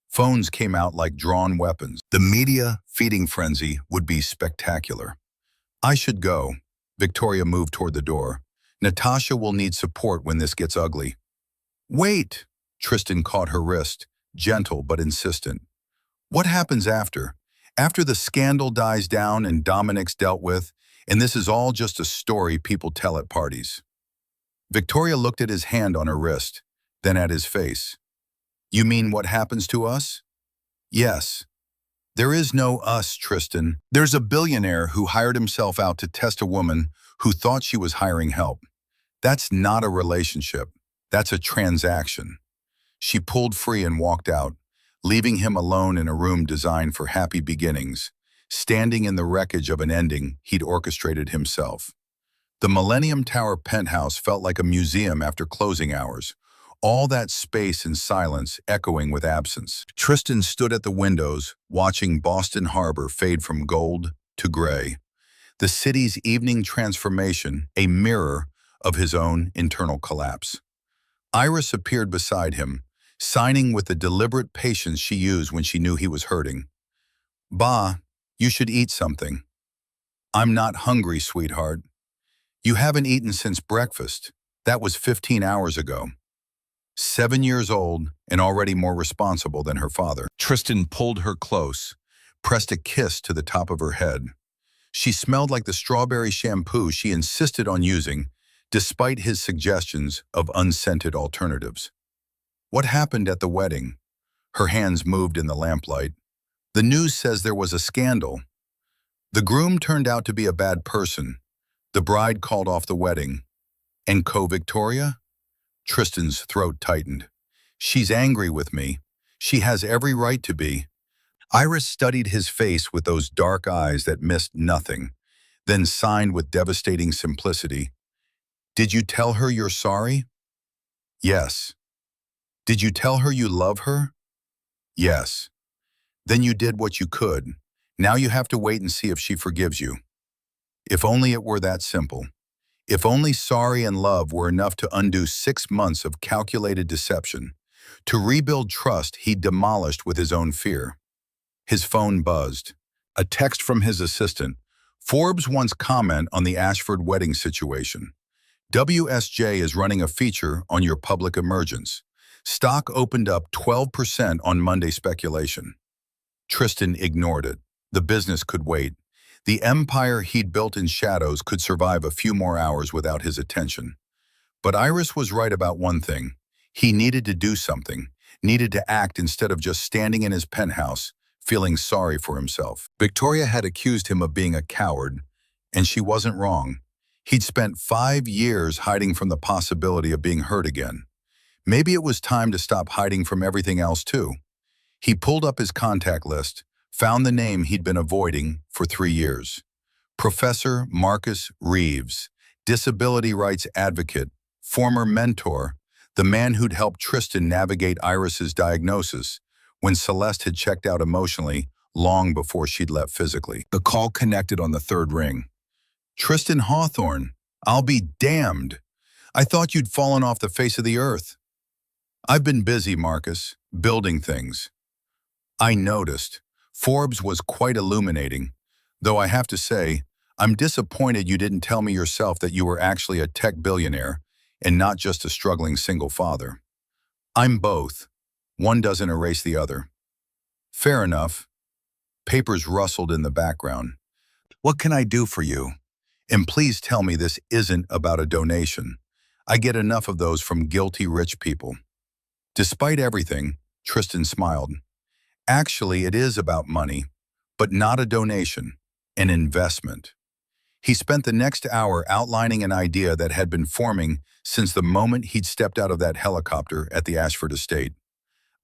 Phones came out like drawn weapons. The media feeding frenzy would be spectacular. I should go. Victoria moved toward the door. Natasha will need support when this gets ugly. Wait! Tristan caught her wrist, gentle but insistent. What happens after? After the scandal dies down and Dominic's dealt with, and this is all just a story people tell at parties. Victoria looked at his hand on her wrist, then at his face. You mean what happens to us? Yes. There is no us, Tristan. There's a billionaire who hired himself out to test a woman who thought she was hiring help. That's not a relationship. That's a transaction. She pulled free and walked out, leaving him alone in a room designed for happy beginnings, standing in the wreckage of an ending he'd orchestrated himself. The Millennium Tower penthouse felt like a museum after closing hours, all that space and silence echoing with absence. Tristan stood at the windows, watching Boston Harbor fade from gold to gray. The city's evening transformation, a mirror of his own internal collapse. Iris appeared beside him, signing with the deliberate patience she used when she knew he was hurting. Bah, you should eat something. I'm not hungry, sweetheart. You haven't eaten since breakfast. That was 15 hours ago. 7 years old and already more responsible than her father. Tristan pulled her close, pressed a kiss to the top of her head. She smelled like the strawberry shampoo she insisted on using, despite his suggestions of unscented alternatives. What happened at the wedding? Her hands moved in the lamplight. The news says there was a scandal. The groom turned out to be a bad person. The bride called off the wedding. And Victoria? Tristan's throat tightened. She's angry with me. She has every right to be. Iris studied his face with those dark eyes that missed nothing, then signed with devastating simplicity. Did you tell her you're sorry? Yes. Did you tell her you love her? Yes. Then you did what you could. Now you have to wait and see if she forgives you. If only it were that simple. If only sorry and love were enough to undo 6 months of calculated deception, to rebuild trust he'd demolished with his own fear. His phone buzzed. A text from his assistant. Forbes wants comment on the Ashford wedding situation. WSJ is running a feature on your public emergence. Stock opened up 12% on Monday speculation. Tristan ignored it. The business could wait. The empire he'd built in shadows could survive a few more hours without his attention. But Iris was right about one thing. He needed to do something, needed to act instead of just standing in his penthouse, feeling sorry for himself. Victoria had accused him of being a coward, and she wasn't wrong. He'd spent 5 years hiding from the possibility of being hurt again. Maybe it was time to stop hiding from everything else too. He pulled up his contact list, found the name he'd been avoiding for 3 years. Professor Marcus Reeves, disability rights advocate, former mentor, the man who'd helped Tristan navigate Iris's diagnosis when Celeste had checked out emotionally long before she'd left physically. The call connected on the third ring. Tristan Hawthorne, I'll be damned. I thought you'd fallen off the face of the earth. I've been busy, Marcus, building things. I noticed. Forbes was quite illuminating, though I have to say, I'm disappointed you didn't tell me yourself that you were actually a tech billionaire and not just a struggling single father. I'm both. One doesn't erase the other. Fair enough. Papers rustled in the background. What can I do for you? And please tell me this isn't about a donation. I get enough of those from guilty rich people. Despite everything, Tristan smiled. Actually, it is about money, but not a donation, an investment. He spent the next hour outlining an idea that had been forming since the moment he'd stepped out of that helicopter at the Ashford estate.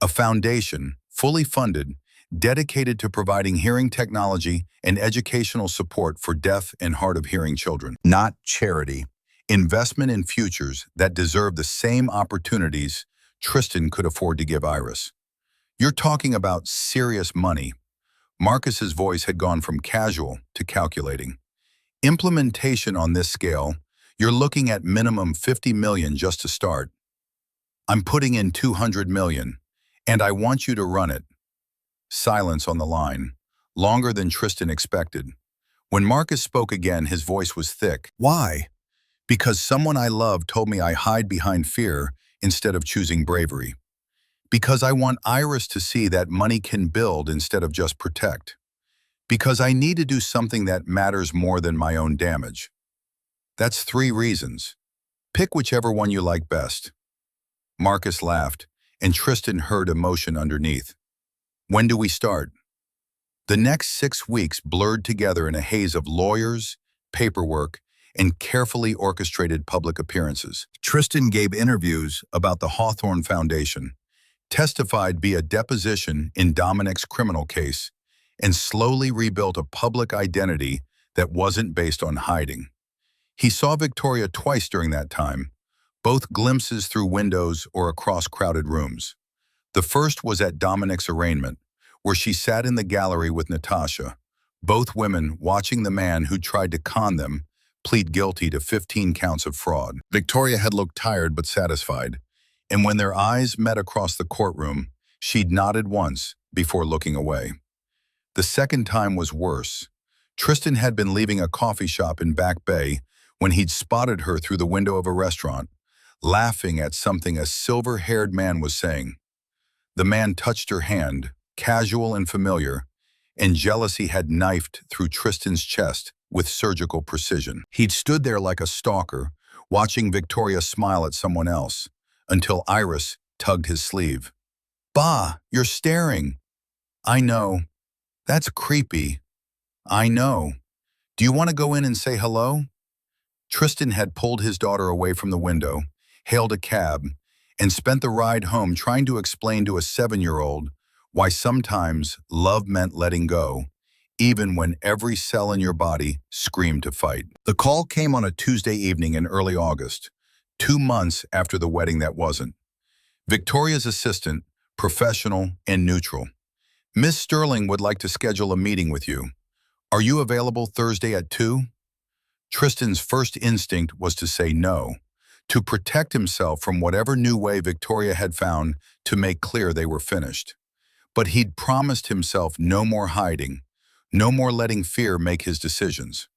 A foundation, fully funded, dedicated to providing hearing technology and educational support for deaf and hard of hearing children. Not charity. Investment in futures that deserve the same opportunities Tristan could afford to give Iris. You're talking about serious money. Marcus's voice had gone from casual to calculating. Implementation on this scale, you're looking at minimum 50 million just to start. I'm putting in 200 million, and I want you to run it. Silence on the line, longer than Tristan expected. When Marcus spoke again, his voice was thick. Why? Because someone I love told me I hide behind fear instead of choosing bravery. Because I want Iris to see that money can build instead of just protect. Because I need to do something that matters more than my own damage. That's 3 reasons. Pick whichever one you like best. Marcus laughed, and Tristan heard emotion underneath. When do we start? The next 6 weeks blurred together in a haze of lawyers, paperwork, and carefully orchestrated public appearances. Tristan gave interviews about the Hawthorne Foundation, testified via deposition in Dominic's criminal case, and slowly rebuilt a public identity that wasn't based on hiding. He saw Victoria twice during that time, both glimpses through windows or across crowded rooms. The first was at Dominic's arraignment, where she sat in the gallery with Natasha, both women watching the man who tried to con them plead guilty to 15 counts of fraud. Victoria had looked tired but satisfied, and when their eyes met across the courtroom, she'd nodded once before looking away. The second time was worse. Tristan had been leaving a coffee shop in Back Bay when he'd spotted her through the window of a restaurant, laughing at something a silver-haired man was saying. The man touched her hand, casual and familiar, and jealousy had knifed through Tristan's chest with surgical precision. He'd stood there like a stalker, watching Victoria smile at someone else, until Iris tugged his sleeve. "Bah, you're staring." "I know. That's creepy." "I know. Do you want to go in and say hello?" Tristan had pulled his daughter away from the window, hailed a cab, and spent the ride home trying to explain to a 7-year-old why sometimes love meant letting go, even when every cell in your body screamed to fight. The call came on a Tuesday evening in early August, 2 months after the wedding that wasn't. Victoria's assistant, professional and neutral. "Miss Sterling would like to schedule a meeting with you. Are you available Thursday at 2? Tristan's first instinct was to say no, to protect himself from whatever new way Victoria had found to make clear they were finished. But he'd promised himself no more hiding, no more letting fear make his decisions.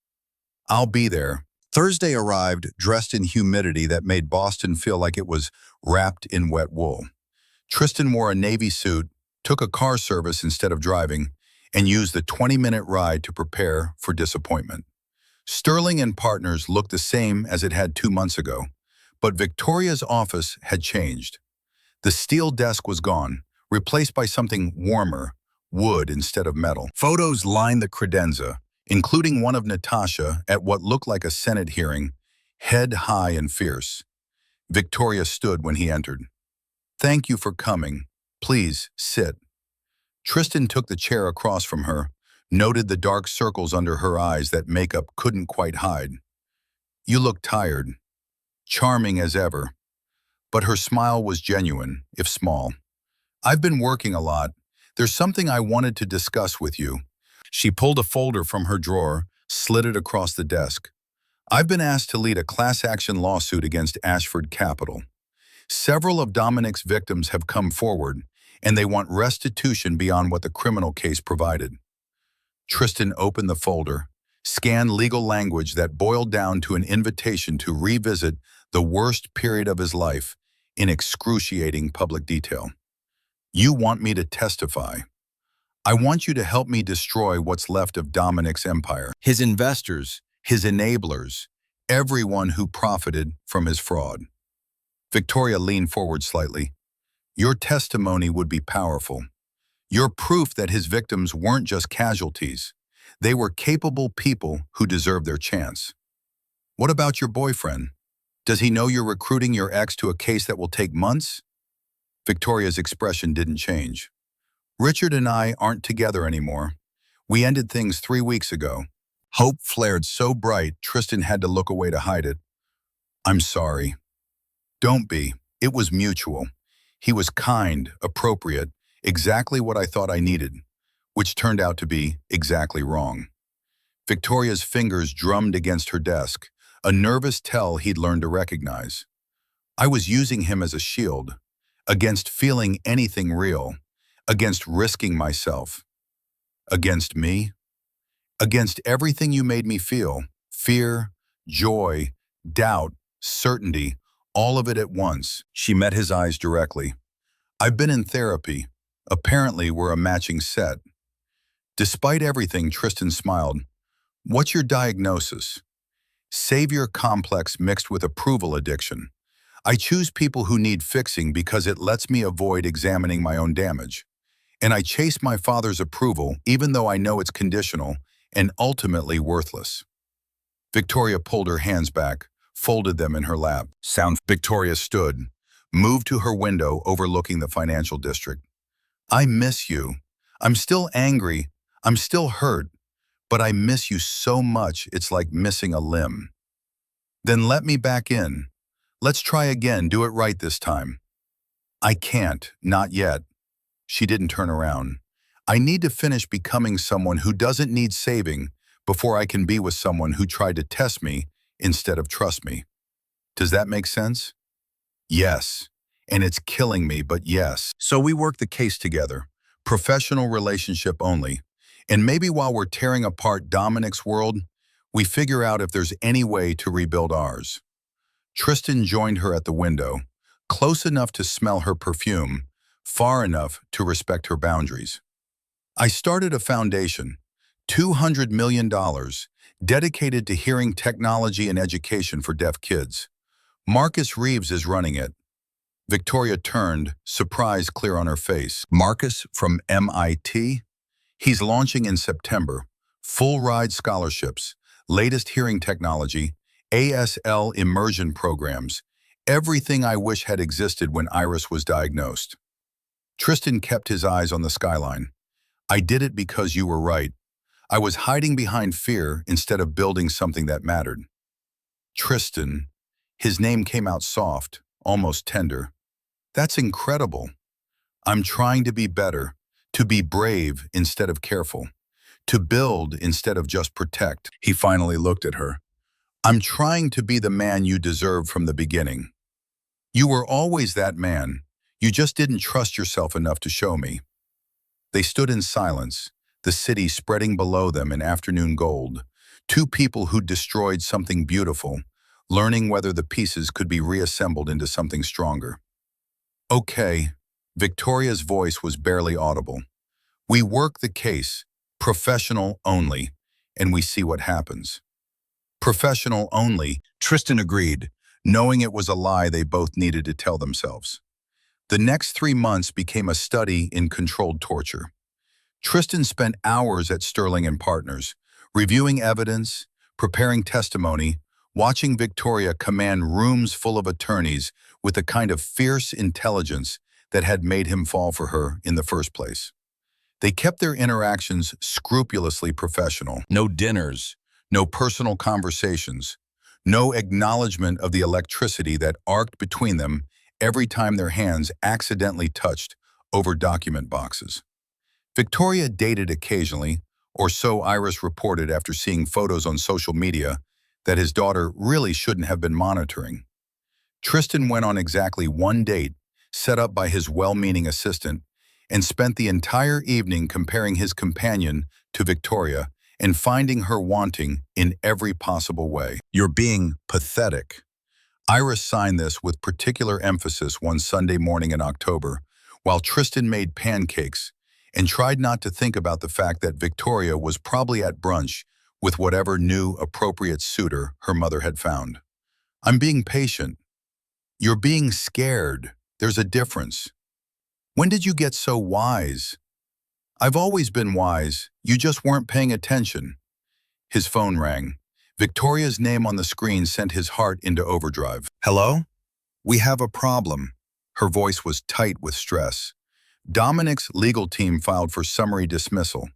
"I'll be there." Thursday arrived dressed in humidity that made Boston feel like it was wrapped in wet wool. Tristan wore a navy suit, took a car service instead of driving, and used the 20-minute ride to prepare for disappointment. Sterling and Partners looked the same as it had 2 months ago, but Victoria's office had changed. The steel desk was gone, replaced by something warmer, wood instead of metal. Photos lined the credenza, including one of Natasha at what looked like a Senate hearing, head high and fierce. Victoria stood when he entered. "Thank you for coming. Please, sit." Tristan took the chair across from her, noted the dark circles under her eyes that makeup couldn't quite hide. "You look tired." Charming as ever. But her smile was genuine, if small. "I've been working a lot. There's something I wanted to discuss with you." She pulled a folder from her drawer, slid it across the desk. "I've been asked to lead a class action lawsuit against Ashford Capital. Several of Dominic's victims have come forward, and they want restitution beyond what the criminal case provided." Tristan opened the folder, scanned legal language that boiled down to an invitation to revisit the worst period of his life in excruciating public detail. "You want me to testify. I want you to help me destroy what's left of Dominic's empire, his investors, his enablers, everyone who profited from his fraud." Victoria leaned forward slightly. "Your testimony would be powerful. You're proof that his victims weren't just casualties. They were capable people who deserved their chance." "What about your boyfriend? Does he know you're recruiting your ex to a case that will take months?" Victoria's expression didn't change. "Richard and I aren't together anymore. We ended things 3 weeks ago." Hope flared so bright Tristan had to look away to hide it. "I'm sorry." "Don't be. It was mutual. He was kind, appropriate, exactly what I thought I needed, which turned out to be exactly wrong." Victoria's fingers drummed against her desk, a nervous tell he'd learned to recognize. "I was using him as a shield, against feeling anything real, against risking myself." "Against me?" "Against everything you made me feel. Fear, joy, doubt, certainty, all of it at once." She met his eyes directly. "I've been in therapy. Apparently we're a matching set." Despite everything, Tristan smiled. "What's your diagnosis?" "Savior complex mixed with approval addiction. I choose people who need fixing because it lets me avoid examining my own damage. And I chase my father's approval even though I know it's conditional and ultimately worthless." Victoria pulled her hands back, folded them in her lap. Victoria stood, moved to her window overlooking the financial district. "I miss you. I'm still angry. I'm still hurt. But I miss you so much it's like missing a limb." "Then let me back in. Let's try again, do it right this time." "I can't, not yet." She didn't turn around. "I need to finish becoming someone who doesn't need saving before I can be with someone who tried to test me instead of trust me. Does that make sense?" "Yes. And it's killing me, but yes." So we work the case together. Professional relationship only. And maybe while we're tearing apart Dominic's world, we figure out if there's any way to rebuild ours. Tristan joined her at the window, close enough to smell her perfume, far enough to respect her boundaries. "I started a foundation, $200 million, dedicated to hearing technology and education for deaf kids. Marcus Reeves is running it." Victoria turned, surprise clear on her face. "Marcus from MIT? He's launching in September. Full ride scholarships, latest hearing technology, ASL immersion programs, everything I wish had existed when Iris was diagnosed." Tristan kept his eyes on the skyline. "I did it because you were right. I was hiding behind fear instead of building something that mattered." "Tristan," his name came out soft, almost tender. "That's incredible. I'm trying to be better, to be brave instead of careful, to build instead of just protect." He finally looked at her. I'm trying to be the man you deserve from the beginning. You were always that man. You just didn't trust yourself enough to show me. They stood in silence, the city spreading below them in afternoon gold. Two people who'd destroyed something beautiful, learning whether the pieces could be reassembled into something stronger. Okay, Victoria's voice was barely audible. We work the case, professional only, and we see what happens. Professional only, Tristan agreed, knowing it was a lie they both needed to tell themselves. The next 3 months became a study in controlled torture. Tristan spent hours at Sterling and Partners, reviewing evidence, preparing testimony, watching Victoria command rooms full of attorneys with a kind of fierce intelligence that had made him fall for her in the first place. They kept their interactions scrupulously professional. No dinners, no personal conversations, no acknowledgement of the electricity that arced between them every time their hands accidentally touched over document boxes. Victoria dated occasionally, or so Iris reported after seeing photos on social media that his daughter really shouldn't have been monitoring. Tristan went on exactly one date, set up by his well-meaning assistant, and spent the entire evening comparing his companion to Victoria and finding her wanting in every possible way. You're being pathetic. Iris signed this with particular emphasis one Sunday morning in October, while Tristan made pancakes and tried not to think about the fact that Victoria was probably at brunch with whatever new appropriate suitor her mother had found. I'm being patient. You're being scared. There's a difference. When did you get so wise? I've always been wise. You just weren't paying attention. His phone rang. Victoria's name on the screen sent his heart into overdrive. Hello? We have a problem. Her voice was tight with stress. Dominic's legal team filed for summary dismissal.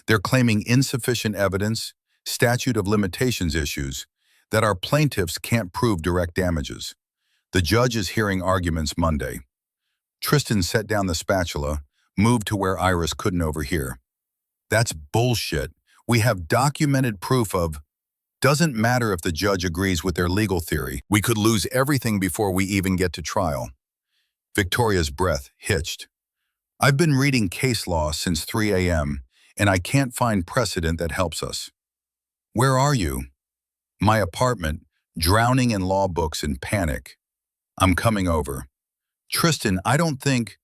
They're claiming insufficient evidence, statute of limitations issues, that our plaintiffs can't prove direct damages. The judge is hearing arguments Monday. Tristan set down the spatula, moved to where Iris couldn't overhear. That's bullshit. We have documented proof of... Doesn't matter if the judge agrees with their legal theory. We could lose everything before we even get to trial. Victoria's breath hitched. I've been reading case law since 3 a.m., and I can't find precedent that helps us. Where are you? My apartment, drowning in law books and panic. I'm coming over. Tristan, I don't think...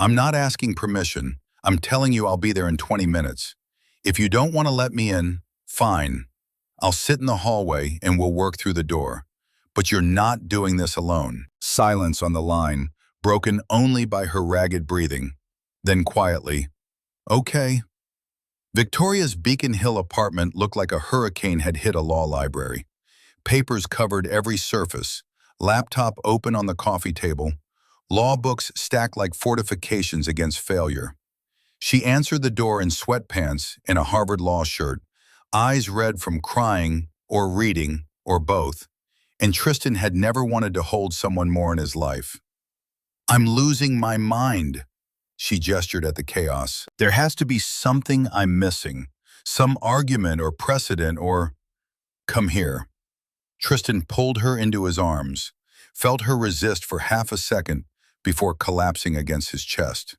I'm not asking permission. I'm telling you I'll be there in 20 minutes. If you don't want to let me in, fine. I'll sit in the hallway and we'll work through the door. But you're not doing this alone. Silence on the line, broken only by her ragged breathing. Then quietly, okay. Victoria's Beacon Hill apartment looked like a hurricane had hit a law library. Papers covered every surface, laptop open on the coffee table, law books stacked like fortifications against failure. She answered the door in sweatpants and a Harvard Law shirt, eyes red from crying or reading or both, and Tristan had never wanted to hold someone more in his life. I'm losing my mind. She gestured at the chaos. There has to be something I'm missing, some argument or precedent or... Come here. Tristan pulled her into his arms, felt her resist for half a second before collapsing against his chest.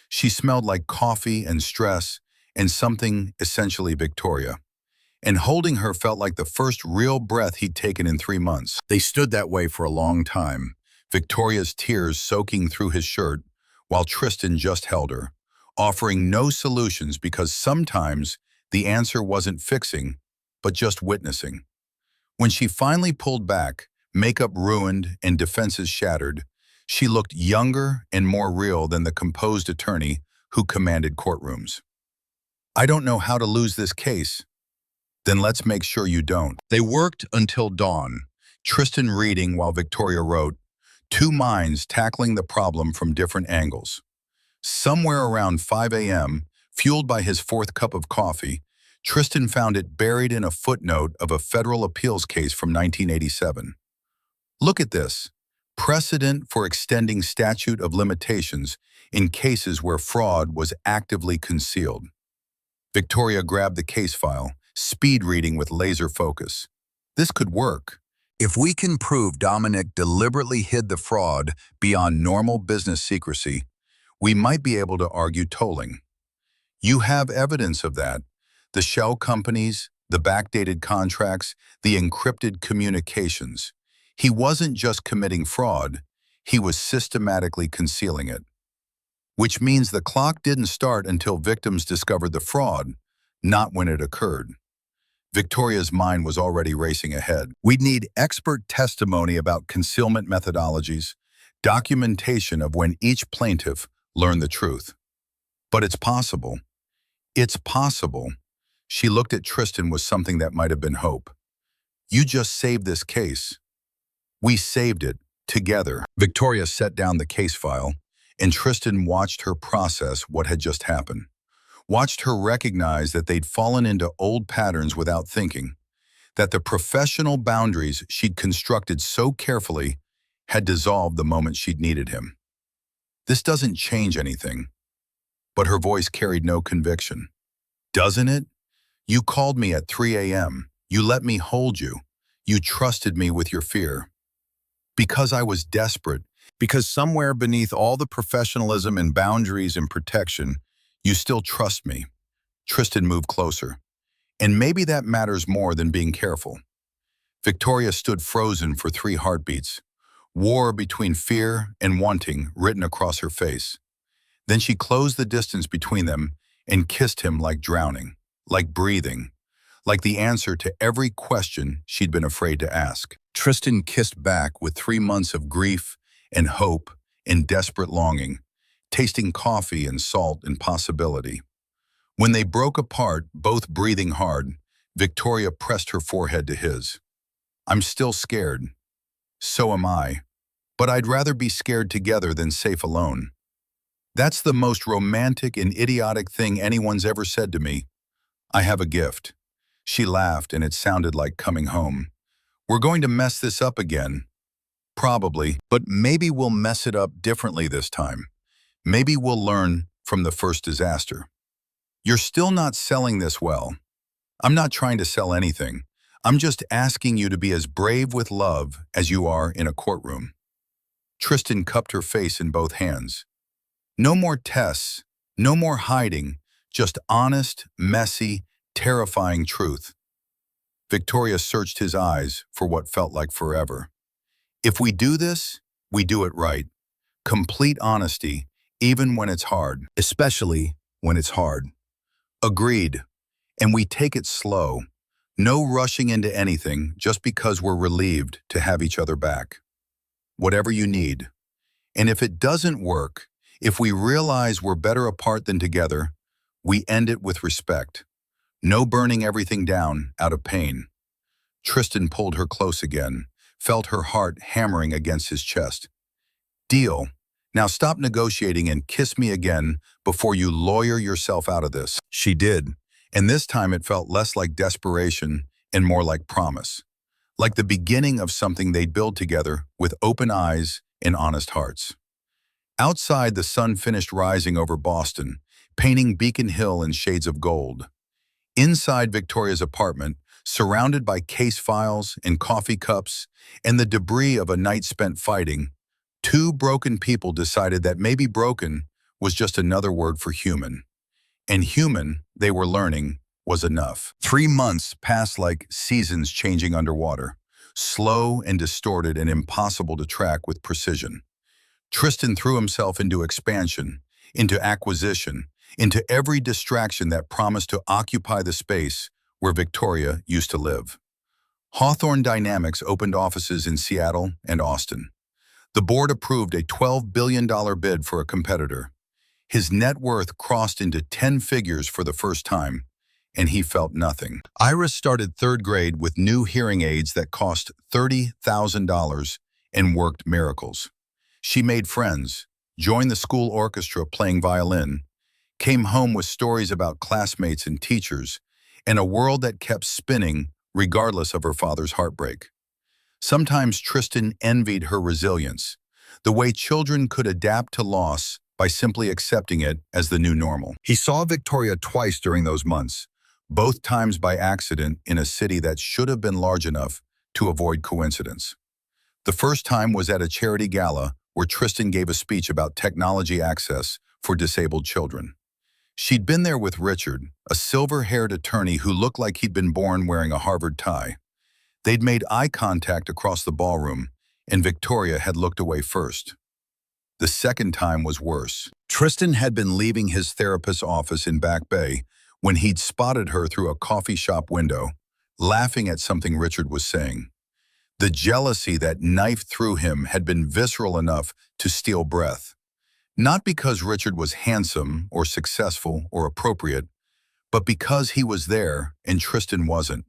She smelled like coffee and stress and something essentially Victoria. And holding her felt like the first real breath he'd taken in 3 months. They stood that way for a long time, Victoria's tears soaking through his shirt, while Tristan just held her, offering no solutions because sometimes the answer wasn't fixing, but just witnessing. When she finally pulled back, makeup ruined and defenses shattered, she looked younger and more real than the composed attorney who commanded courtrooms. I don't know how to lose this case. Then let's make sure you don't. They worked until dawn, Tristan reading while Victoria wrote, two minds tackling the problem from different angles. Somewhere around 5 a.m., fueled by his fourth cup of coffee, Tristan found it buried in a footnote of a federal appeals case from 1987. Look at this. Precedent for extending statute of limitations in cases where fraud was actively concealed. Victoria grabbed the case file, speed reading with laser focus. This could work. If we can prove Dominic deliberately hid the fraud beyond normal business secrecy, we might be able to argue tolling. You have evidence of that. The shell companies, the backdated contracts, the encrypted communications. He wasn't just committing fraud, he was systematically concealing it. Which means the clock didn't start until victims discovered the fraud, not when it occurred. Victoria's mind was already racing ahead. We'd need expert testimony about concealment methodologies, documentation of when each plaintiff learned the truth. But it's possible. It's possible. She looked at Tristan with something that might have been hope. You just saved this case. We saved it, together. Victoria set down the case file, and Tristan watched her process what had just happened. Watched her recognize that they'd fallen into old patterns without thinking, that the professional boundaries she'd constructed so carefully had dissolved the moment she'd needed him. This doesn't change anything. But her voice carried no conviction. Doesn't it? You called me at 3 a.m. You let me hold you. You trusted me with your fear. Because I was desperate. Because somewhere beneath all the professionalism and boundaries and protection, you still trust me. Tristan moved closer. And maybe that matters more than being careful. Victoria stood frozen for 3 heartbeats. War between fear and wanting written across her face. Then she closed the distance between them and kissed him like drowning, like breathing, like the answer to every question she'd been afraid to ask. Tristan kissed back with 3 months of grief and hope and desperate longing, tasting coffee and salt and possibility. When they broke apart, both breathing hard, Victoria pressed her forehead to his. I'm still scared. So am I. But I'd rather be scared together than safe alone. That's the most romantic and idiotic thing anyone's ever said to me. I have a gift. She laughed, and it sounded like coming home. We're going to mess this up again. Probably, but maybe we'll mess it up differently this time. Maybe we'll learn from the first disaster. You're still not selling this well. I'm not trying to sell anything. I'm just asking you to be as brave with love as you are in a courtroom. Tristan cupped her face in both hands. No more tests, no more hiding, just honest, messy, terrifying truth. Victoria searched his eyes for what felt like forever. If we do this, we do it right. Complete honesty, even when it's hard, especially when it's hard. Agreed. And we take it slow. No rushing into anything just because we're relieved to have each other back. Whatever you need. And if it doesn't work, if we realize we're better apart than together, we end it with respect. No burning everything down out of pain. Tristan pulled her close again, felt her heart hammering against his chest. Deal. Now stop negotiating and kiss me again before you lawyer yourself out of this. She did, and this time it felt less like desperation and more like promise. Like the beginning of something they'd build together with open eyes and honest hearts. Outside, the sun finished rising over Boston, painting Beacon Hill in shades of gold. Inside Victoria's apartment, surrounded by case files and coffee cups and the debris of a night spent fighting, 2 broken people decided that maybe broken was just another word for human. And human, they were learning, was enough. 3 months passed like seasons changing underwater, slow and distorted and impossible to track with precision. Tristan threw himself into expansion, into acquisition, into every distraction that promised to occupy the space where Victoria used to live. Hawthorne Dynamics opened offices in Seattle and Austin. The board approved a $12 billion bid for a competitor. His net worth crossed into 10 figures for the first time, and he felt nothing. Iris started 3rd grade with new hearing aids that cost $30,000 and worked miracles. She made friends, joined the school orchestra playing violin, came home with stories about classmates and teachers, and a world that kept spinning regardless of her father's heartbreak. Sometimes Tristan envied her resilience, the way children could adapt to loss by simply accepting it as the new normal. He saw Victoria twice during those months, both times by accident in a city that should have been large enough to avoid coincidence. The first time was at a charity gala where Tristan gave a speech about technology access for disabled children. She'd been there with Richard, a silver-haired attorney who looked like he'd been born wearing a Harvard tie. They'd made eye contact across the ballroom, and Victoria had looked away first. The second time was worse. Tristan had been leaving his therapist's office in Back Bay when he'd spotted her through a coffee shop window, laughing at something Richard was saying. The jealousy that knifed through him had been visceral enough to steal breath. Not because Richard was handsome or successful or appropriate, but because he was there and Tristan wasn't.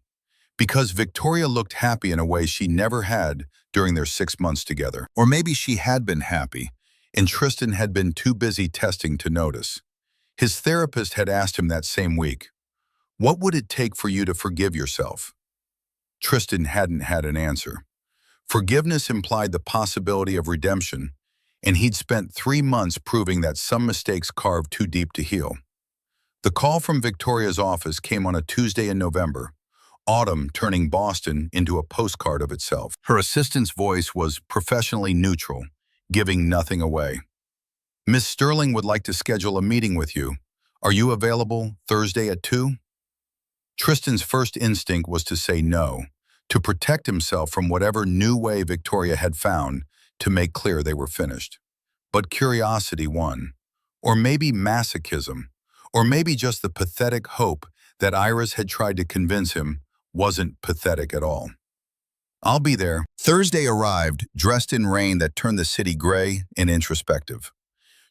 Because Victoria looked happy in a way she never had during their 6 months together. Or maybe she had been happy, and Tristan had been too busy testing to notice. His therapist had asked him that same week, "What would it take for you to forgive yourself?" Tristan hadn't had an answer. Forgiveness implied the possibility of redemption, and he'd spent 3 months proving that some mistakes carved too deep to heal. The call from Victoria's office came on a Tuesday in November, autumn turning Boston into a postcard of itself. Her assistant's voice was professionally neutral, giving nothing away. "Miss Sterling would like to schedule a meeting with you. Are you available Thursday at 2?" Tristan's first instinct was to say no, to protect himself from whatever new way Victoria had found to make clear they were finished. But curiosity won. Or maybe masochism. Or maybe just the pathetic hope that Iris had tried to convince him wasn't pathetic at all. "I'll be there." Thursday arrived, dressed in rain that turned the city gray and introspective.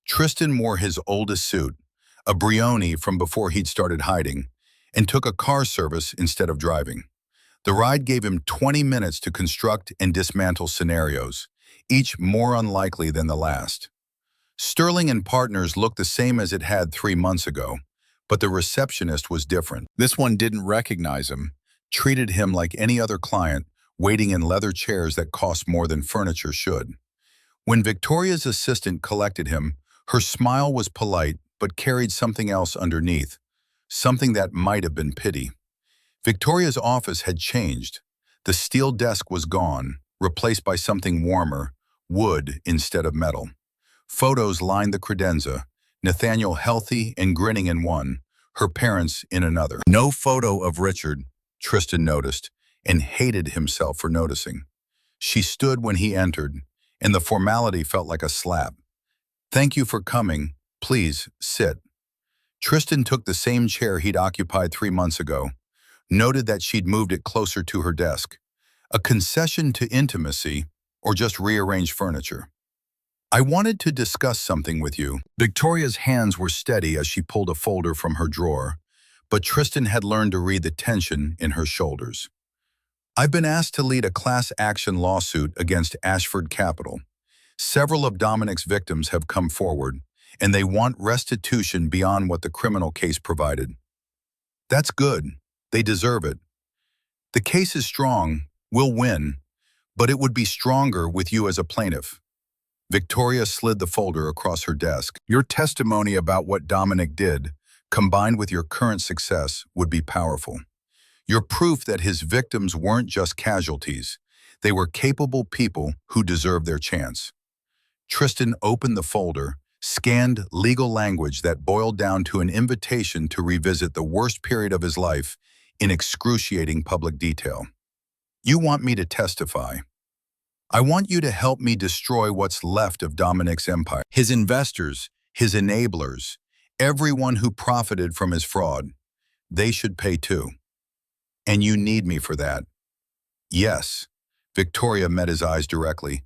Tristan wore his oldest suit, a Brioni from before he'd started hiding, and took a car service instead of driving. The ride gave him 20 minutes to construct and dismantle scenarios, each more unlikely than the last. Sterling and Partners looked the same as it had 3 months ago, but the receptionist was different. This one didn't recognize him, treated him like any other client, waiting in leather chairs that cost more than furniture should. When Victoria's assistant collected him, her smile was polite but carried something else underneath, something that might have been pity. Victoria's office had changed. The steel desk was gone, replaced by something warmer, wood instead of metal. Photos lined the credenza, Nathaniel healthy and grinning in one, her parents in another. No photo of Richard, Tristan noticed, and hated himself for noticing. She stood when he entered, and the formality felt like a slap. "Thank you for coming. Please, sit." Tristan took the same chair he'd occupied 3 months ago, noted that she'd moved it closer to her desk. A concession to intimacy, or just rearranged furniture. "I wanted to discuss something with you." Victoria's hands were steady as she pulled a folder from her drawer, but Tristan had learned to read the tension in her shoulders. "I've been asked to lead a class action lawsuit against Ashford Capital. Several of Dominic's victims have come forward, and they want restitution beyond what the criminal case provided." "That's good. They deserve it. The case is strong. We'll win, but it would be stronger with you as a plaintiff." Victoria slid the folder across her desk. "Your testimony about what Dominic did, combined with your current success, would be powerful. You're proof that his victims weren't just casualties. They were capable people who deserved their chance." Tristan opened the folder, scanned legal language that boiled down to an invitation to revisit the worst period of his life in excruciating public detail. "You want me to testify. I want you to help me destroy what's left of Dominic's empire. His investors, his enablers, everyone who profited from his fraud. They should pay too. And you need me for that." "Yes." Victoria met his eyes directly.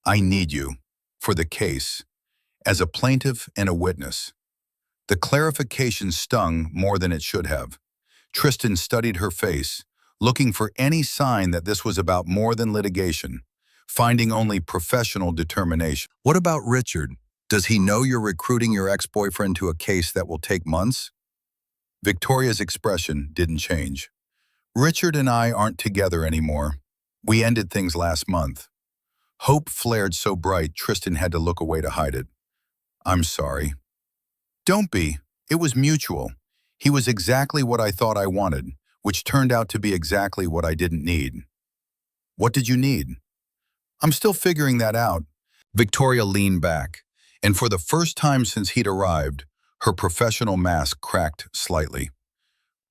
"I need you. For the case. As a plaintiff and a witness." The clarification stung more than it should have. Tristan studied her face, looking for any sign that this was about more than litigation, finding only professional determination. "What about Richard? Does he know you're recruiting your ex-boyfriend to a case that will take months?" Victoria's expression didn't change. "Richard and I aren't together anymore. We ended things last month." Hope flared so bright Tristan had to look away to hide it. "I'm sorry." "Don't be. It was mutual. He was exactly what I thought I wanted, which turned out to be exactly what I didn't need." What did you need? I'm still figuring that out. Victoria leaned back, and for the first time since he'd arrived, her professional mask cracked slightly.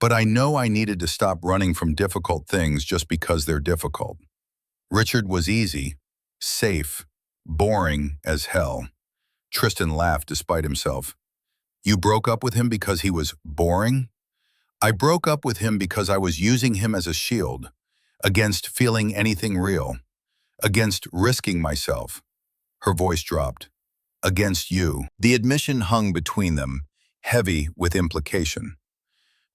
But I know I needed to stop running from difficult things just because they're difficult. Richard was easy, safe, boring as hell. Tristan laughed despite himself. You broke up with him because he was boring? I broke up with him because I was using him as a shield, against feeling anything real, against risking myself. Her voice dropped. Against you. The admission hung between them, heavy with implication.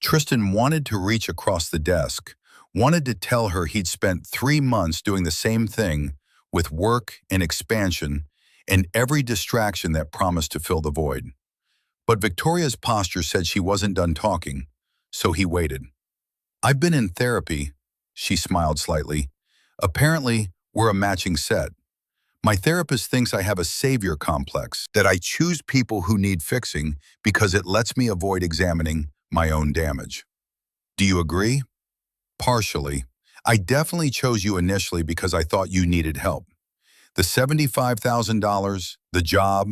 Tristan wanted to reach across the desk, wanted to tell her he'd spent 3 months doing the same thing, with work and expansion and every distraction that promised to fill the void. But Victoria's posture said she wasn't done talking, so he waited. I've been in therapy, she smiled slightly. Apparently, we're a matching set. My therapist thinks I have a savior complex, that I choose people who need fixing because it lets me avoid examining my own damage. Do you agree? Partially. I definitely chose you initially because I thought you needed help. The $75,000, the job,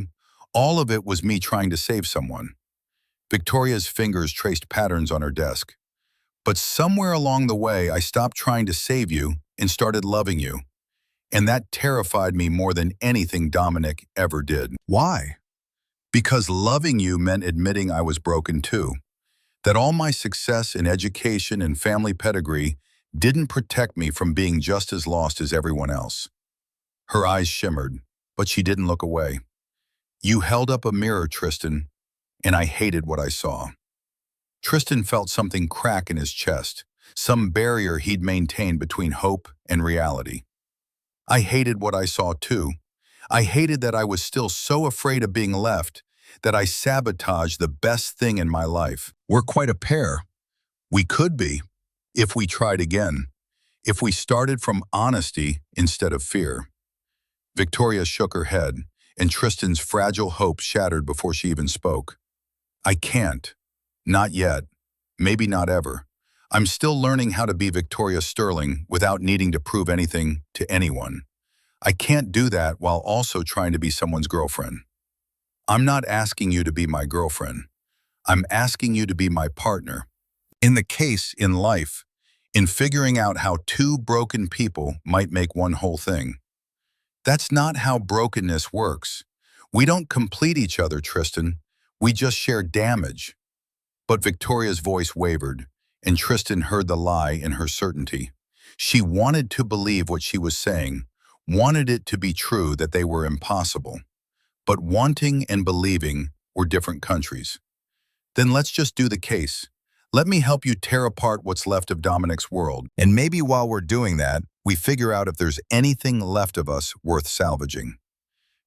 all of it was me trying to save someone. Victoria's fingers traced patterns on her desk. But somewhere along the way, I stopped trying to save you and started loving you. And that terrified me more than anything Dominic ever did. Why? Because loving you meant admitting I was broken too. That all my success in education and family pedigree didn't protect me from being just as lost as everyone else. Her eyes shimmered, but she didn't look away. You held up a mirror, Tristan, and I hated what I saw. Tristan felt something crack in his chest, some barrier he'd maintained between hope and reality. I hated what I saw too. I hated that I was still so afraid of being left that I sabotaged the best thing in my life. We're quite a pair. We could be, if we tried again, if we started from honesty instead of fear. Victoria shook her head, and Tristan's fragile hope shattered before she even spoke. I can't. Not yet. Maybe not ever. I'm still learning how to be Victoria Sterling without needing to prove anything to anyone. I can't do that while also trying to be someone's girlfriend. I'm not asking you to be my girlfriend. I'm asking you to be my partner. In the case, in life, in figuring out how two broken people might make one whole thing. That's not how brokenness works. We don't complete each other, Tristan. We just share damage. But Victoria's voice wavered, and Tristan heard the lie in her certainty. She wanted to believe what she was saying, wanted it to be true that they were impossible. But wanting and believing were different countries. Then let's just do the case. Let me help you tear apart what's left of Dominic's world. And maybe while we're doing that, we figure out if there's anything left of us worth salvaging.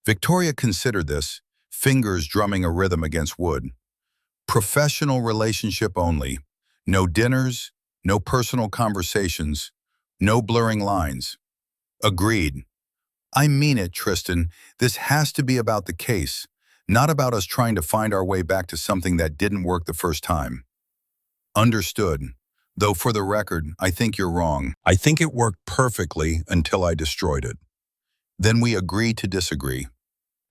Victoria considered this, fingers drumming a rhythm against wood. Professional relationship only. No dinners, no personal conversations, no blurring lines. Agreed. I mean it, Tristan. This has to be about the case, not about us trying to find our way back to something that didn't work the first time. Understood. Though for the record, I think you're wrong. I think it worked perfectly until I destroyed it. Then we agreed to disagree.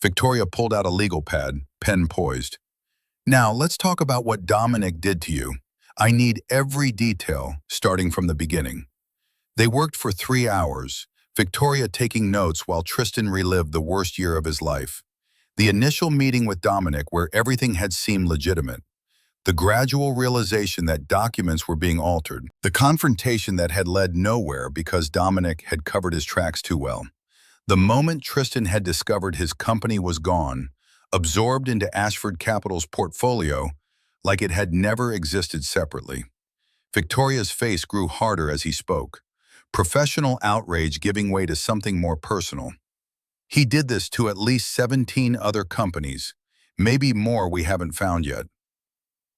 Victoria pulled out a legal pad, pen poised. Now, let's talk about what Dominic did to you. I need every detail, starting from the beginning. They worked for 3 hours, Victoria taking notes while Tristan relived the worst year of his life. The initial meeting with Dominic where everything had seemed legitimate. The gradual realization that documents were being altered. The confrontation that had led nowhere because Dominic had covered his tracks too well. The moment Tristan had discovered his company was gone, absorbed into Ashford Capital's portfolio like it had never existed separately. Victoria's face grew harder as he spoke, professional outrage giving way to something more personal. He did this to at least 17 other companies, maybe more we haven't found yet.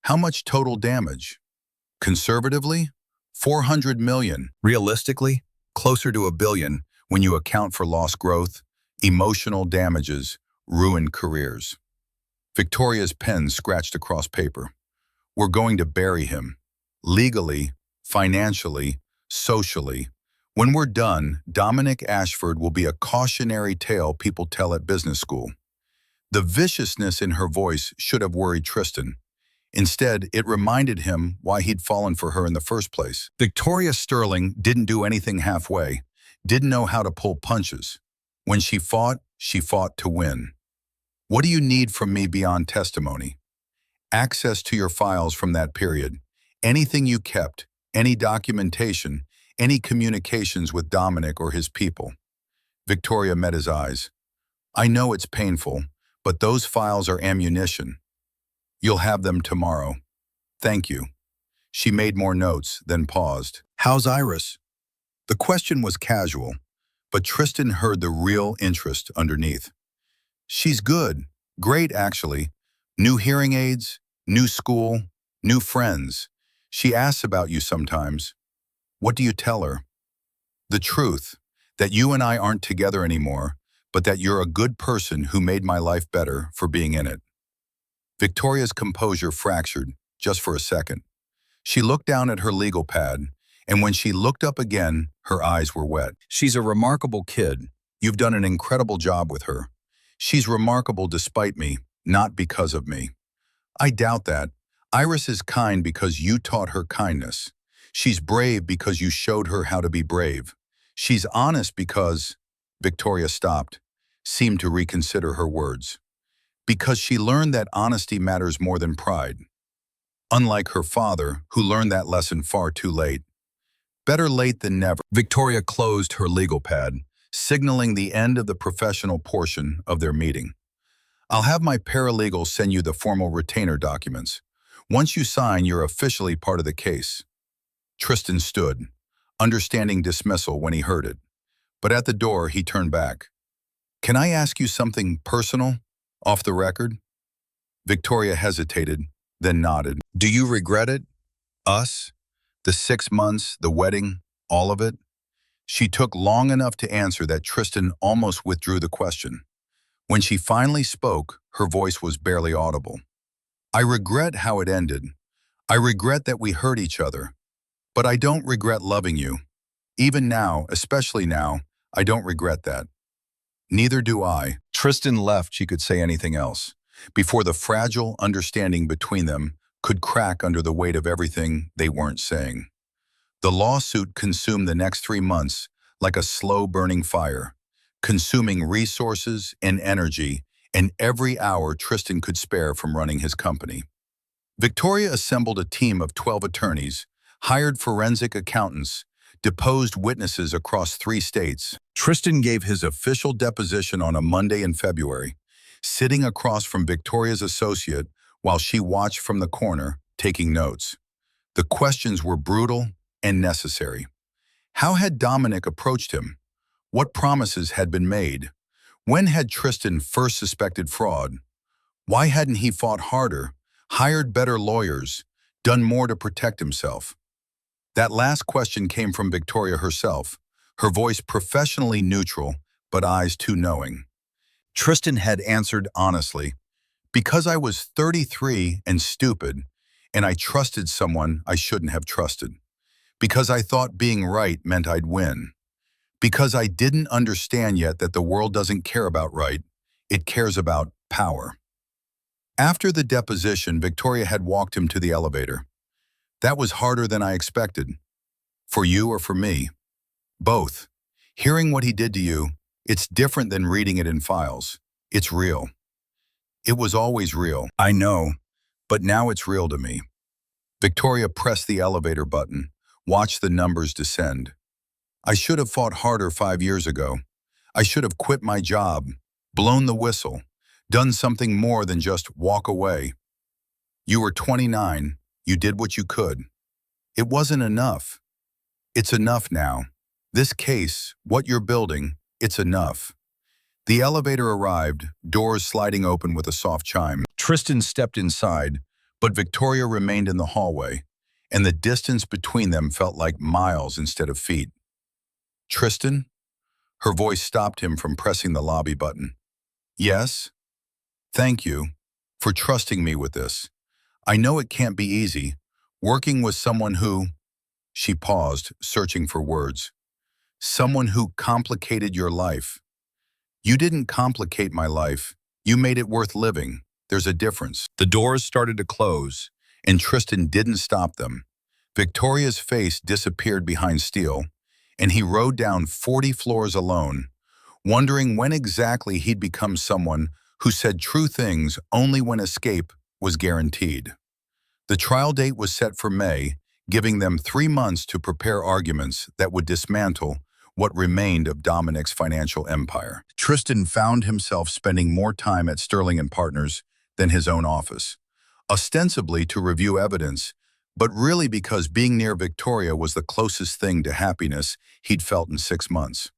How much total damage? Conservatively, 400 million. Realistically, closer to $1 billion when you account for lost growth, emotional damages, ruined careers. Victoria's pen scratched across paper. We're going to bury him. Legally, financially, socially. When we're done, Dominic Ashford will be a cautionary tale people tell at business school. The viciousness in her voice should have worried Tristan. Instead, it reminded him why he'd fallen for her in the first place. Victoria Sterling didn't do anything halfway, didn't know how to pull punches. When she fought to win. What do you need from me beyond testimony? Access to your files from that period. Anything you kept, any documentation, any communications with Dominic or his people. Victoria met his eyes. I know it's painful, but those files are ammunition. You'll have them tomorrow. Thank you. She made more notes, then paused. How's Iris? The question was casual, but Tristan heard the real interest underneath. She's good. Great, actually. New hearing aids, new school, new friends. She asks about you sometimes. What do you tell her? The truth, that you and I aren't together anymore, but that you're a good person who made my life better for being in it. Victoria's composure fractured, just for a second. She looked down at her legal pad, and when she looked up again, her eyes were wet. She's a remarkable kid. You've done an incredible job with her. She's remarkable despite me, not because of me. I doubt that. Iris is kind because you taught her kindness. She's brave because you showed her how to be brave. She's honest because... Victoria stopped, seemed to reconsider her words. Because she learned that honesty matters more than pride. Unlike her father, who learned that lesson far too late. Better late than never. Victoria closed her legal pad, signaling the end of the professional portion of their meeting. I'll have my paralegal send you the formal retainer documents. Once you sign, you're officially part of the case. Tristan stood, understanding dismissal when he heard it. But at the door, he turned back. Can I ask you something personal, off the record? Victoria hesitated, then nodded. Do you regret it? Us? The 6 months, the wedding, all of it? She took long enough to answer that Tristan almost withdrew the question. When she finally spoke, her voice was barely audible. I regret how it ended. I regret that we hurt each other. But I don't regret loving you. Even now, especially now, I don't regret that. Neither do I. Tristan left she could say anything else, before the fragile understanding between them could crack under the weight of everything they weren't saying. The lawsuit consumed the next 3 months like a slow-burning fire, consuming resources and energy and every hour Tristan could spare from running his company. Victoria assembled a team of 12 attorneys, hired forensic accountants, deposed witnesses across 3 states. Tristan gave his official deposition on a Monday in February, sitting across from Victoria's associate while she watched from the corner, taking notes. The questions were brutal and necessary. How had Dominic approached him? What promises had been made? When had Tristan first suspected fraud? Why hadn't he fought harder, hired better lawyers, done more to protect himself? That last question came from Victoria herself, her voice professionally neutral, but eyes too knowing. Tristan had answered honestly, because I was 33 and stupid, and I trusted someone I shouldn't have trusted. Because I thought being right meant I'd win. Because I didn't understand yet that the world doesn't care about right, it cares about power. After the deposition, Victoria had walked him to the elevator. That was harder than I expected. For you or for me? Both. Hearing what he did to you, it's different than reading it in files. It's real. It was always real. I know, but now it's real to me. Victoria pressed the elevator button, watched the numbers descend. I should have fought harder 5 years ago. I should have quit my job, blown the whistle, done something more than just walk away. You were 29. You did what you could. It wasn't enough. It's enough now. This case, what you're building, it's enough. The elevator arrived, doors sliding open with a soft chime. Tristan stepped inside, but Victoria remained in the hallway, and the distance between them felt like miles instead of feet. Tristan? Her voice stopped him from pressing the lobby button. Yes? Thank you for trusting me with this. I know it can't be easy, working with someone who... She paused, searching for words. Someone who complicated your life. You didn't complicate my life. You made it worth living. There's a difference. The doors started to close, and Tristan didn't stop them. Victoria's face disappeared behind steel, and he rode down 40 floors alone, wondering when exactly he'd become someone who said true things only when escape was guaranteed. The trial date was set for May, giving them 3 months to prepare arguments that would dismantle what remained of Dominic's financial empire. Tristan found himself spending more time at Sterling and Partners than his own office, ostensibly to review evidence, but really because being near Victoria was the closest thing to happiness he'd felt in 6 months.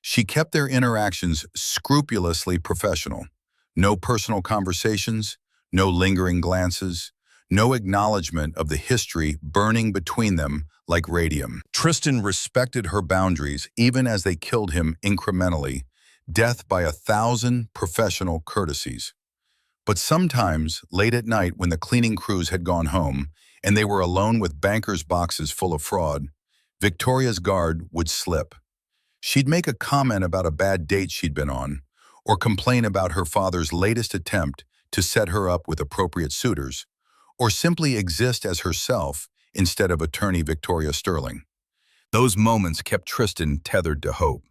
She kept their interactions scrupulously professional. No personal conversations, no lingering glances, no acknowledgement of the history burning between them like radium. Tristan respected her boundaries even as they killed him incrementally, death by 1,000 professional courtesies. But sometimes, late at night when the cleaning crews had gone home and they were alone with bankers' boxes full of fraud, Victoria's guard would slip. She'd make a comment about a bad date she'd been on, or complain about her father's latest attempt to set her up with appropriate suitors, or simply exist as herself instead of attorney Victoria Sterling. Those moments kept Tristan tethered to hope.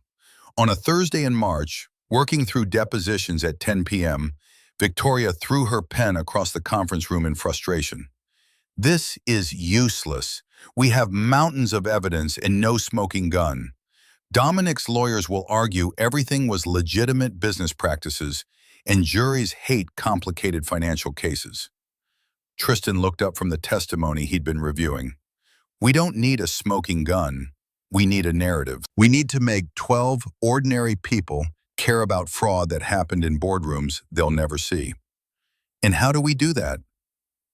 On a Thursday in March, working through depositions at 10 p.m., Victoria threw her pen across the conference room in frustration. "This is useless. We have mountains of evidence and no smoking gun. Dominic's lawyers will argue everything was legitimate business practices, and juries hate complicated financial cases." Tristan looked up from the testimony he'd been reviewing. "We don't need a smoking gun. We need a narrative. We need to make 12 ordinary people care about fraud that happened in boardrooms they'll never see. And how do we do that?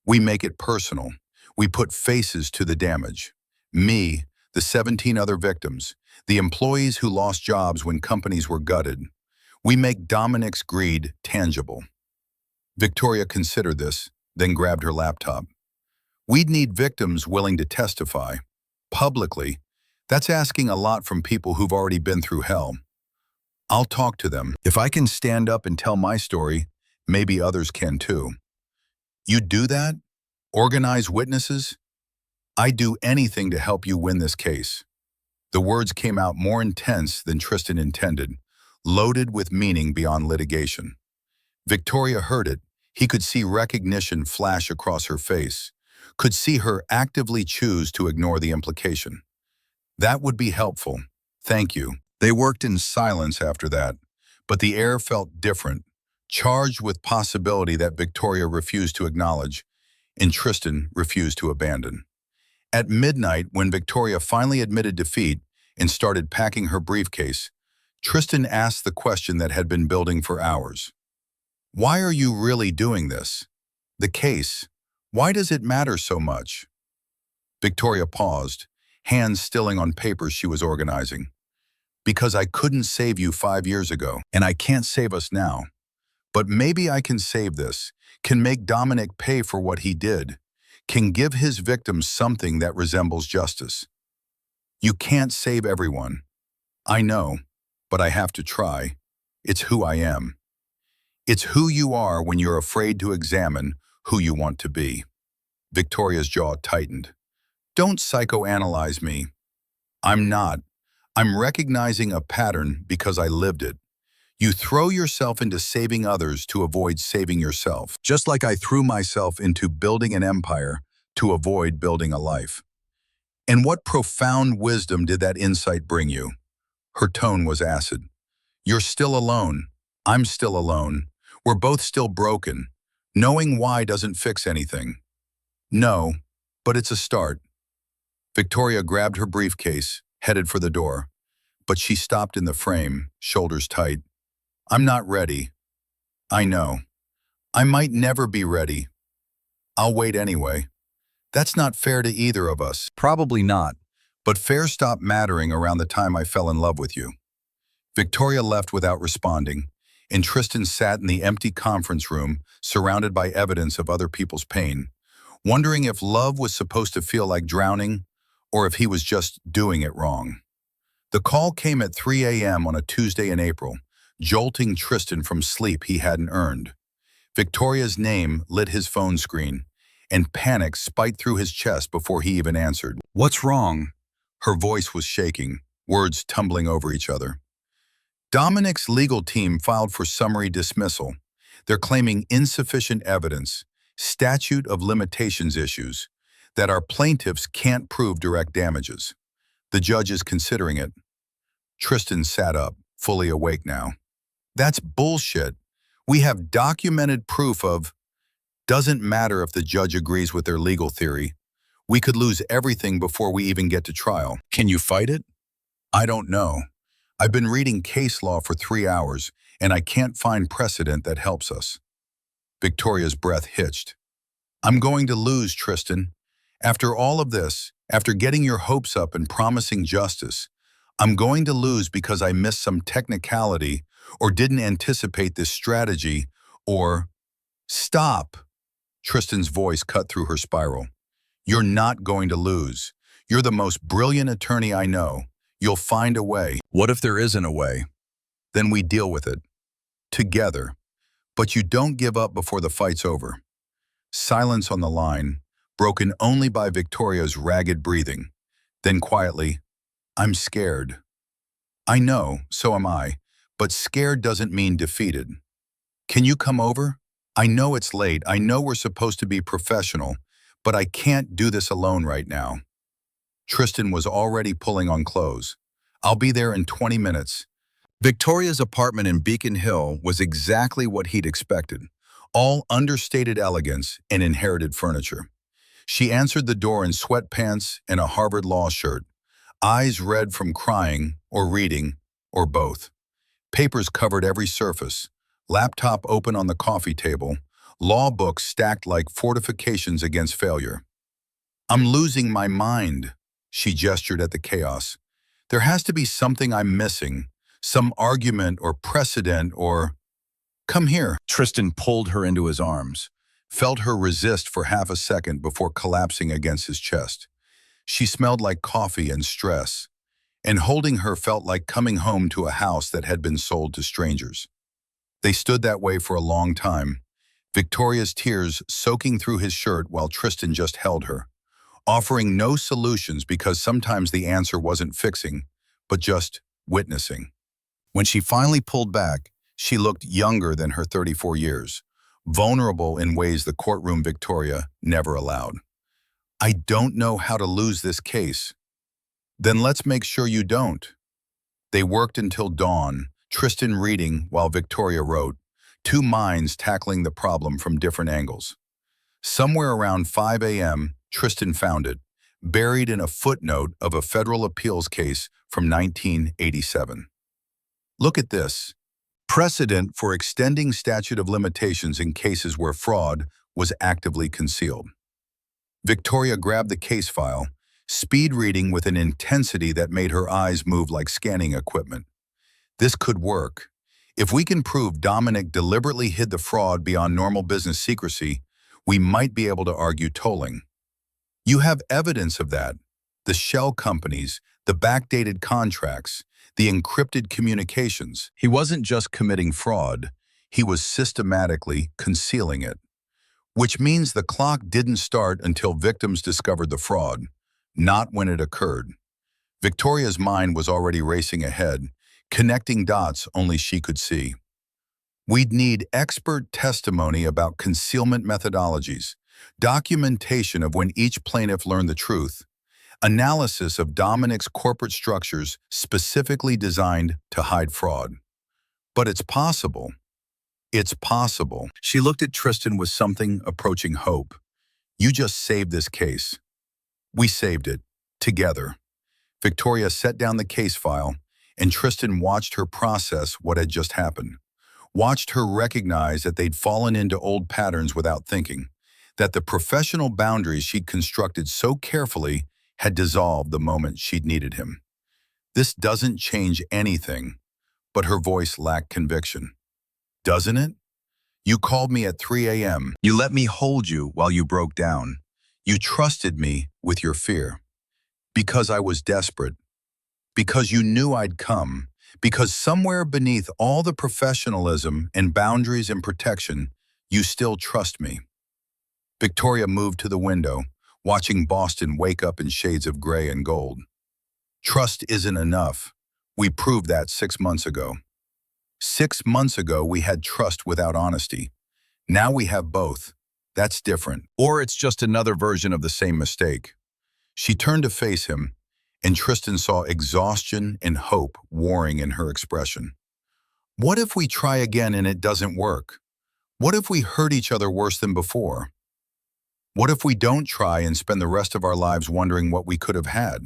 We make it personal. We put faces to the damage. Me, the 17 other victims, the employees who lost jobs when companies were gutted. We make Dominic's greed tangible." Victoria considered this, then grabbed her laptop. "We'd need victims willing to testify. Publicly. That's asking a lot from people who've already been through hell. I'll talk to them. If I can stand up and tell my story, maybe others can too." "You'd do that? Organize witnesses?" "I'd do anything to help you win this case." The words came out more intense than Tristan intended, loaded with meaning beyond litigation. Victoria heard it. He could see recognition flash across her face, could see her actively choose to ignore the implication. "That would be helpful. Thank you." They worked in silence after that, but the air felt different, charged with possibility that Victoria refused to acknowledge and Tristan refused to abandon. At midnight, when Victoria finally admitted defeat and started packing her briefcase, Tristan asked the question that had been building for hours. "Why are you really doing this? The case, why does it matter so much?" Victoria paused, hands stilling on papers she was organizing. "Because I couldn't save you 5 years ago, and I can't save us now. But maybe I can save this, can make Dominic pay for what he did, can give his victims something that resembles justice. You can't save everyone. I know, but I have to try. It's who I am. It's who you are when you're afraid to examine who you want to be." Victoria's jaw tightened. "Don't psychoanalyze me. I'm not. I'm recognizing a pattern because I lived it. You throw yourself into saving others to avoid saving yourself, just like I threw myself into building an empire to avoid building a life. And what profound wisdom did that insight bring you?" Her tone was acid. "You're still alone. I'm still alone. We're both still broken. Knowing why doesn't fix anything." "No, but it's a start." Victoria grabbed her briefcase, headed for the door, but she stopped in the frame, shoulders tight. "I'm not ready. I know. I might never be ready. I'll wait anyway. That's not fair to either of us." "Probably not. But fair stopped mattering around the time I fell in love with you." Victoria left without responding, and Tristan sat in the empty conference room, surrounded by evidence of other people's pain, wondering if love was supposed to feel like drowning, or if he was just doing it wrong. The call came at 3 a.m. on a Tuesday in April, jolting Tristan from sleep he hadn't earned. Victoria's name lit his phone screen, and panic spiked through his chest before he even answered. "What's wrong?" Her voice was shaking, words tumbling over each other. Dominic's legal team filed for summary dismissal. They're claiming insufficient evidence, statute of limitations issues, that our plaintiffs can't prove direct damages. The judge is considering it. Tristan sat up, fully awake now. That's bullshit. We have documented proof of... Doesn't matter if the judge agrees with their legal theory. We could lose everything before we even get to trial. Can you fight it? I don't know. I've been reading case law for 3 hours, and I can't find precedent that helps us. Victoria's breath hitched. I'm going to lose, Tristan. After all of this, after getting your hopes up and promising justice, I'm going to lose because I missed some technicality or didn't anticipate this strategy or... Stop! Tristan's voice cut through her spiral. You're not going to lose. You're the most brilliant attorney I know. You'll find a way. What if there isn't a way? Then we deal with it. Together. But you don't give up before the fight's over. Silence on the line, broken only by Victoria's ragged breathing. Then quietly, I'm scared. I know, so am I, but scared doesn't mean defeated. Can you come over? I know it's late, I know we're supposed to be professional, but I can't do this alone right now. Tristan was already pulling on clothes. I'll be there in 20 minutes. Victoria's apartment in Beacon Hill was exactly what he'd expected, all understated elegance and inherited furniture. She answered the door in sweatpants and a Harvard Law shirt, eyes red from crying or reading or both. Papers covered every surface, laptop open on the coffee table, law books stacked like fortifications against failure. I'm losing my mind, she gestured at the chaos. There has to be something I'm missing, some argument or precedent or... Come here. Tristan pulled her into his arms, felt her resist for half a second before collapsing against his chest. She smelled like coffee and stress, and holding her felt like coming home to a house that had been sold to strangers. They stood that way for a long time, Victoria's tears soaking through his shirt while Tristan just held her, offering no solutions because sometimes the answer wasn't fixing, but just witnessing. When she finally pulled back, she looked younger than her 34 years, vulnerable in ways the courtroom Victoria never allowed. I don't know how to lose this case. Then let's make sure you don't. They worked until dawn, Tristan reading while Victoria wrote, two minds tackling the problem from different angles. Somewhere around 5 a.m., Tristan found it, buried in a footnote of a federal appeals case from 1987. Look at this. Precedent for extending statute of limitations in cases where fraud was actively concealed. Victoria grabbed the case file, speed reading with an intensity that made her eyes move like scanning equipment. This could work. If we can prove Dominic deliberately hid the fraud beyond normal business secrecy, we might be able to argue tolling. You have evidence of that. The shell companies, the backdated contracts, the encrypted communications. He wasn't just committing fraud, he was systematically concealing it. Which means the clock didn't start until victims discovered the fraud, not when it occurred. Victoria's mind was already racing ahead, connecting dots only she could see. We'd need expert testimony about concealment methodologies, documentation of when each plaintiff learned the truth, analysis of Dominic's corporate structures specifically designed to hide fraud. But it's possible. It's possible. She looked at Tristan with something approaching hope. You just saved this case. We saved it. Together. Victoria set down the case file, and Tristan watched her process what had just happened. Watched her recognize that they'd fallen into old patterns without thinking, that the professional boundaries she'd constructed so carefully had dissolved the moment she'd needed him. This doesn't change anything, but her voice lacked conviction. Doesn't it? You called me at 3 a.m. You let me hold you while you broke down. You trusted me with your fear. Because I was desperate. because you knew I'd come, because somewhere beneath all the professionalism and boundaries and protection, you still trust me. Victoria moved to the window, watching Boston wake up in shades of gray and gold. Trust isn't enough. We proved that 6 months ago. 6 months ago, we had trust without honesty. Now we have both. That's different. Or it's just another version of the same mistake. She turned to face him, and Tristan saw exhaustion and hope warring in her expression. What if we try again and it doesn't work? What if we hurt each other worse than before? What if we don't try and spend the rest of our lives wondering what we could have had?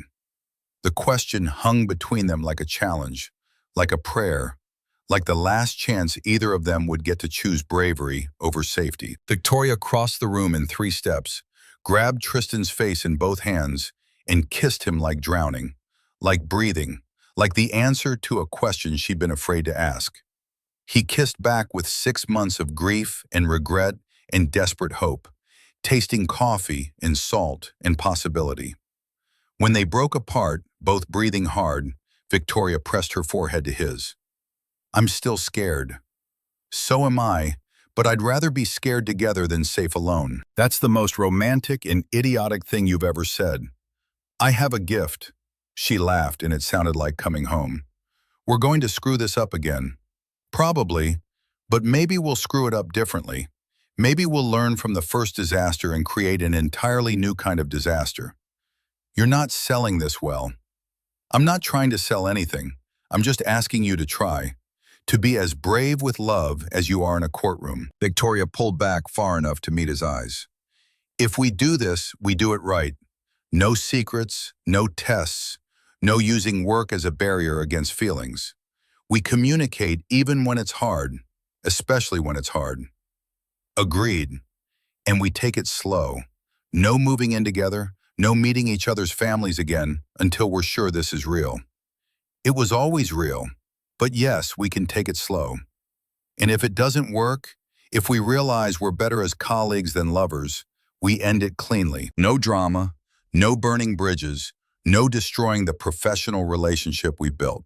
The question hung between them like a challenge, like a prayer, like the last chance either of them would get to choose bravery over safety. Victoria crossed the room in 3 steps, grabbed Tristan's face in both hands, and kissed him like drowning, like breathing, like the answer to a question she'd been afraid to ask. He kissed back with 6 months of grief and regret and desperate hope, tasting coffee and salt and possibility. When they broke apart, both breathing hard, Victoria pressed her forehead to his. I'm still scared. So am I, but I'd rather be scared together than safe alone. That's the most romantic and idiotic thing you've ever said. I have a gift. She laughed, and it sounded like coming home. We're going to screw this up again. Probably, but maybe we'll screw it up differently. Maybe we'll learn from the first disaster and create an entirely new kind of disaster. You're not selling this well. I'm not trying to sell anything. I'm just asking you to try. To be as brave with love as you are in a courtroom. Victoria pulled back far enough to meet his eyes. If we do this, we do it right. No secrets, no tests, no using work as a barrier against feelings. We communicate even when it's hard, especially when it's hard. Agreed. And we take it slow. No moving in together, no meeting each other's families again until we're sure this is real. It was always real, but yes, we can take it slow. And if it doesn't work, if we realize we're better as colleagues than lovers, we end it cleanly. No drama, no burning bridges, no destroying the professional relationship we built.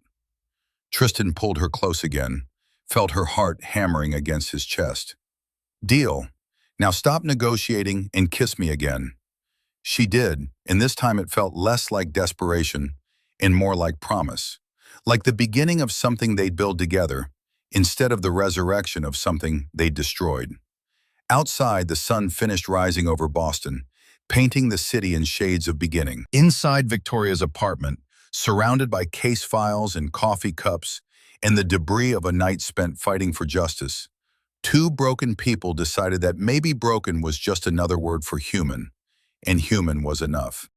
Tristan pulled her close again, felt her heart hammering against his chest. Deal. Now stop negotiating and kiss me again. She did, and this time it felt less like desperation and more like promise, like the beginning of something they'd build together instead of the resurrection of something they'd destroyed. Outside, the sun finished rising over Boston, painting the city in shades of beginning. Inside Victoria's apartment, surrounded by case files and coffee cups and the debris of a night spent fighting for justice, 2 broken people decided that maybe broken was just another word for human, and human was enough.